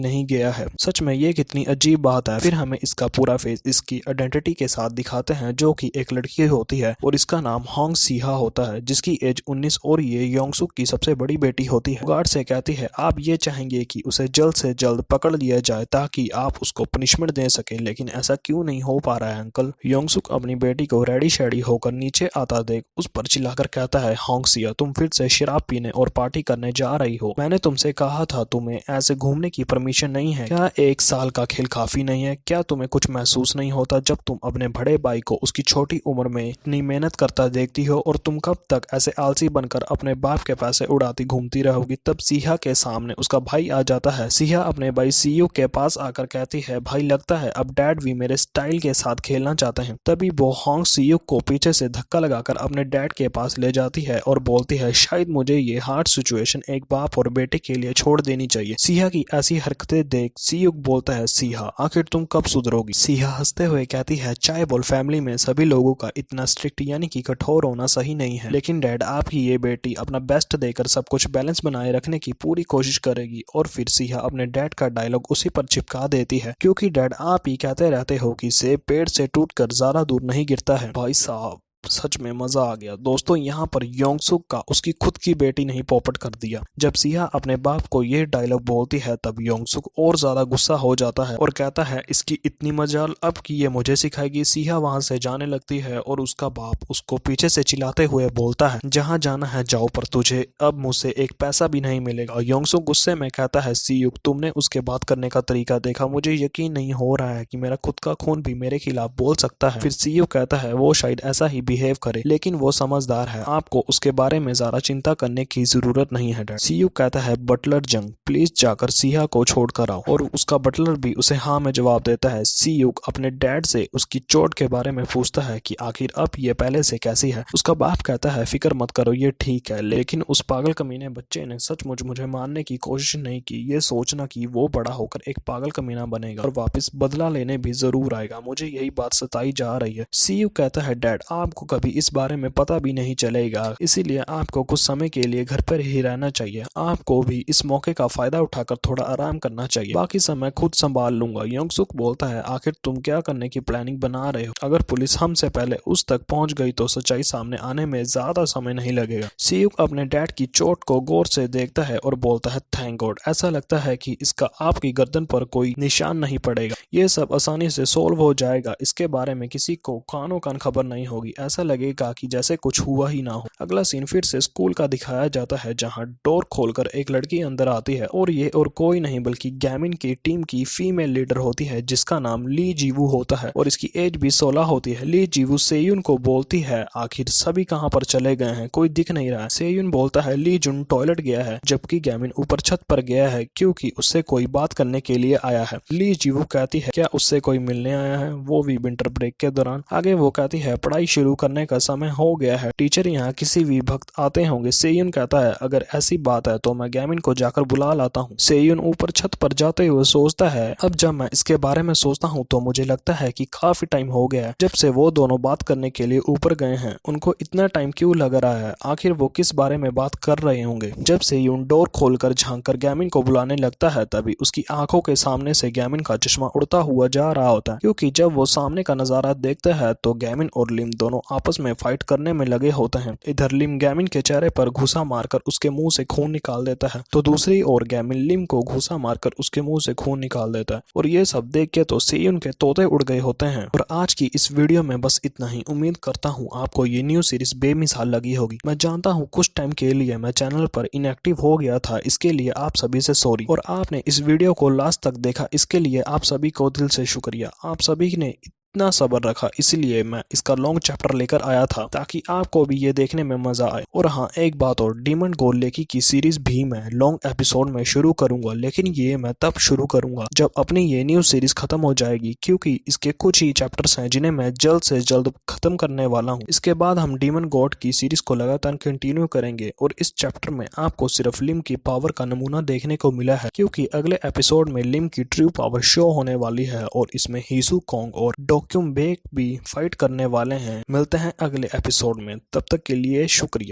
नहीं गया है। सच में ये कितनी अजीब बात है। फिर हमें इसका पूरा फेस इसकी आइडेंटिटी के साथ दिखाते हैं जो कि एक लड़की होती है और इसका नाम होंग सिहा होता है जिसकी एज 19 और ये योंगसुक की सबसे बड़ी बेटी होती है। गार्ड से कहती है आप ये चाहेंगे कि उसे जल्द से जल्द पकड़ लिया जाए ताकि आप उसको पनिशमेंट दे सके लेकिन ऐसा क्यों नहीं हो पा रहा है अंकल। योंगसुक अपनी बेटी को रेडी शेडी होकर नीचे आता देख उस पर चिल्लाकर कहता है होंग सिया तुम फिर से शराब पीने और पार्टी करने जा रही हो। मैंने तुमसे कहा था तुम्हें ऐसे घूमने की परमिशन नहीं है। क्या 1 साल का खेल काफी नहीं है। क्या तुम्हें कुछ महसूस नहीं होता जब तुम अपने बड़े भाई को उसकी छोटी उम्र में इतनी मेहनत करता देखती हो और तुम कब तक ऐसे आलसी बनकर अपने बाप के पैसे उड़ाती घूमती रहोगी। तब सिहा के सामने उसका भाई आ जाता है। सिहा अपने भाई सीयू के पास आकर कहती है भाई लगता है अब डैड भी मेरे स्टाइल के साथ खेलना चाहते हैं। तभी वो होंग सीयू को पीछे से धक्का लगाकर अपने डैड के पास ले जाती है और बोलती है शायद मुझे ये हार्ड सिचुएशन एक बाप और बेटे के लिए छोड़ देनी चाहिए। सिहा की ऐसी हरकतें देख सीयू बोलता है सिहा आखिर तुम कब सुधरोगी। सिहा हंसते हुए कहती है चाय बोल फैमिली में सभी लोगों का इतना स्ट्रिक्ट यानी कि कठोर होना सही नहीं है लेकिन डैड आपकी ये बेटी अपना बेस्ट देकर सब कुछ बैलेंस बनाए रखने की पूरी कोशिश करेगी। और फिर सिहा अपने डैड का डायलॉग उसी पर चिपका देती है क्योंकि डैड आप ही कहते रहते हो कि सेब पेड़ से टूटकर ज्यादा दूर नहीं गिरता है। भाई साहब सच में मजा आ गया। दोस्तों यहाँ पर योंगसुक का उसकी खुद की बेटी नहीं पोपट कर दिया। जब सिहा अपने बाप को ये डायलॉग बोलती है तब योंगसुक और ज्यादा गुस्सा हो जाता है और कहता है इसकी इतनी मजाल अब कि ये मुझे सिखाएगी। सिहा वहां से जाने लगती है और उसका बाप उसको पीछे से चिल्लाते हुए बोलता है जहाँ जाना है जाओ पर तुझे अब मुझसे एक पैसा भी नहीं मिलेगा। योंगसुक गुस्से में कहता है सीयुक तुमने उसके बात करने का तरीका देखा, मुझे यकीन नहीं हो रहा है कि मेरा खुद का खून भी मेरे खिलाफ बोल सकता है। फिर सीयुक कहता है वो शायद ऐसा ही बिहेव करे लेकिन वो समझदार है, आपको उसके बारे में ज्यादा चिंता करने की जरूरत नहीं है डैड। सीयुक कहता है बटलर जंग प्लीज जाकर सिहा को छोड़कर आओ और उसका बटलर भी उसे हाँ में जवाब देता है। सीयुक अपने डैड से उसकी चोट के बारे में पूछता है कि आखिर अब ये पहले से कैसी है। उसका बाप कहता है फिक्र मत करो ये ठीक है, लेकिन उस पागल कमीने बच्चे ने सचमुच मुझे मारने की कोशिश नहीं की। ये सोचना कि वो बड़ा होकर एक पागल कमीना बनेगा और वापस बदला लेने भी जरूर आएगा, मुझे यही बात सताई जा रही है। सीयुक कहता है डैड आपको कभी इस बारे में पता भी नहीं चलेगा, इसीलिए आपको कुछ समय के लिए घर पर ही रहना चाहिए। आपको भी इस मौके का फायदा उठाकर थोड़ा आराम करना चाहिए, बाकी समय खुद संभाल लूंगा। योंगसुक बोलता है आखिर तुम क्या करने की प्लानिंग बना रहे हो? अगर पुलिस हमसे पहले उस तक पहुंच गई तो सच्चाई सामने आने में ज्यादा समय नहीं लगेगा। सीयुक अपने डैड की चोट को गौर से देखता है और बोलता है थैंक गॉड, ऐसा लगता है कि इसका आपकी गर्दन पर कोई निशान नहीं पड़ेगा, ये सब आसानी से सोल्व हो जाएगा, इसके बारे में किसी को कानो कान खबर नहीं होगी। ऐसा ऐसा लगेगा कि जैसे कुछ हुआ ही ना हो। अगला सीन फिर से स्कूल का दिखाया जाता है जहां डोर खोलकर एक लड़की अंदर आती है और ये और कोई नहीं बल्कि गैमिन की टीम की फीमेल लीडर होती है जिसका नाम ली जीवू होता है और इसकी एज भी 16 होती है। ली जीवू सेयुन को बोलती है आखिर सभी कहां पर चले गए हैं, कोई दिख नहीं रहा है। सेयुन बोलता है ली जुन टॉयलेट गया है जबकि गैमिन ऊपर छत पर गया है क्योंकि उससे कोई बात करने के लिए आया है। ली जीवू कहती है क्या उससे कोई मिलने आया है, वो भी विंटर ब्रेक के दौरान। आगे वो कहती है पढ़ाई शुरू करने का समय हो गया है, टीचर यहाँ किसी भी वक्त आते होंगे। सेयुन कहता है अगर ऐसी बात है तो मैं गैमिन को जाकर बुला लाता हूँ। सेयुन ऊपर छत पर जाते हुए सोचता है अब जब मैं इसके बारे में सोचता हूँ तो मुझे लगता है कि काफी टाइम हो गया है जब से वो दोनों बात करने के लिए ऊपर गए हैं। उनको इतना टाइम क्यों लग रहा है, आखिर वो किस बारे में बात कर रहे होंगे। जब सेयुन डोर खोलकर झांककर गैमिन को बुलाने लगता है तभी उसकी आंखों के सामने से गैमिन का चश्मा उड़ता हुआ जा रहा होता है क्योंकि जब वो सामने का नजारा देखता है तो गैमिन और लिम दोनों आपस में फाइट करने में लगे होते हैं। इधर लिम गैमिन के चेहरे पर घुसा मारकर उसके मुंह से खून निकाल देता है तो दूसरी ओर गैमिन लिम को घुसा मारकर उसके मुंह से खून निकाल देता है और ये सब देख के तो सेयुन के तोते उड़ गए होते हैं। और आज की इस वीडियो में बस इतना ही। उम्मीद करता हूँ आपको ये न्यू सीरीज बेमिसाल लगी होगी। मैं जानता हूँ कुछ टाइम के लिए मैं चैनल पर इनएक्टिव हो गया था, इसके लिए आप सभी से सॉरी। और आपने इस वीडियो को लास्ट तक देखा इसके लिए आप सभी को दिल से शुक्रिया। आप सभी ने इतना सब्र रखा इसलिए मैं इसका लॉन्ग चैप्टर लेकर आया था ताकि आपको भी ये देखने में मजा आए। और हाँ एक बात और, डीमन गोल लेकी की सीरीज भी मैं लॉन्ग एपिसोड में शुरू करूंगा लेकिन ये मैं तब शुरू करूंगा जब अपनी ये न्यू सीरीज खत्म हो जाएगी क्योंकि इसके कुछ ही चैप्टर्स हैं जिन्हें मैं जल्द से जल्द खत्म करने वाला हूँ। इसके बाद हम डीमन गॉड की सीरीज को लगातार कंटिन्यू करेंगे और इस चैप्टर में आपको सिर्फ लिम की पावर का नमूना देखने को मिला है क्योंकि अगले एपिसोड में लिम की ट्रू पावर शो होने वाली है और इसमें हीसू कॉन्ग और डोक्युम बेक भी फाइट करने वाले हैं। मिलते हैं अगले एपिसोड में, तब तक के लिए शुक्रिया।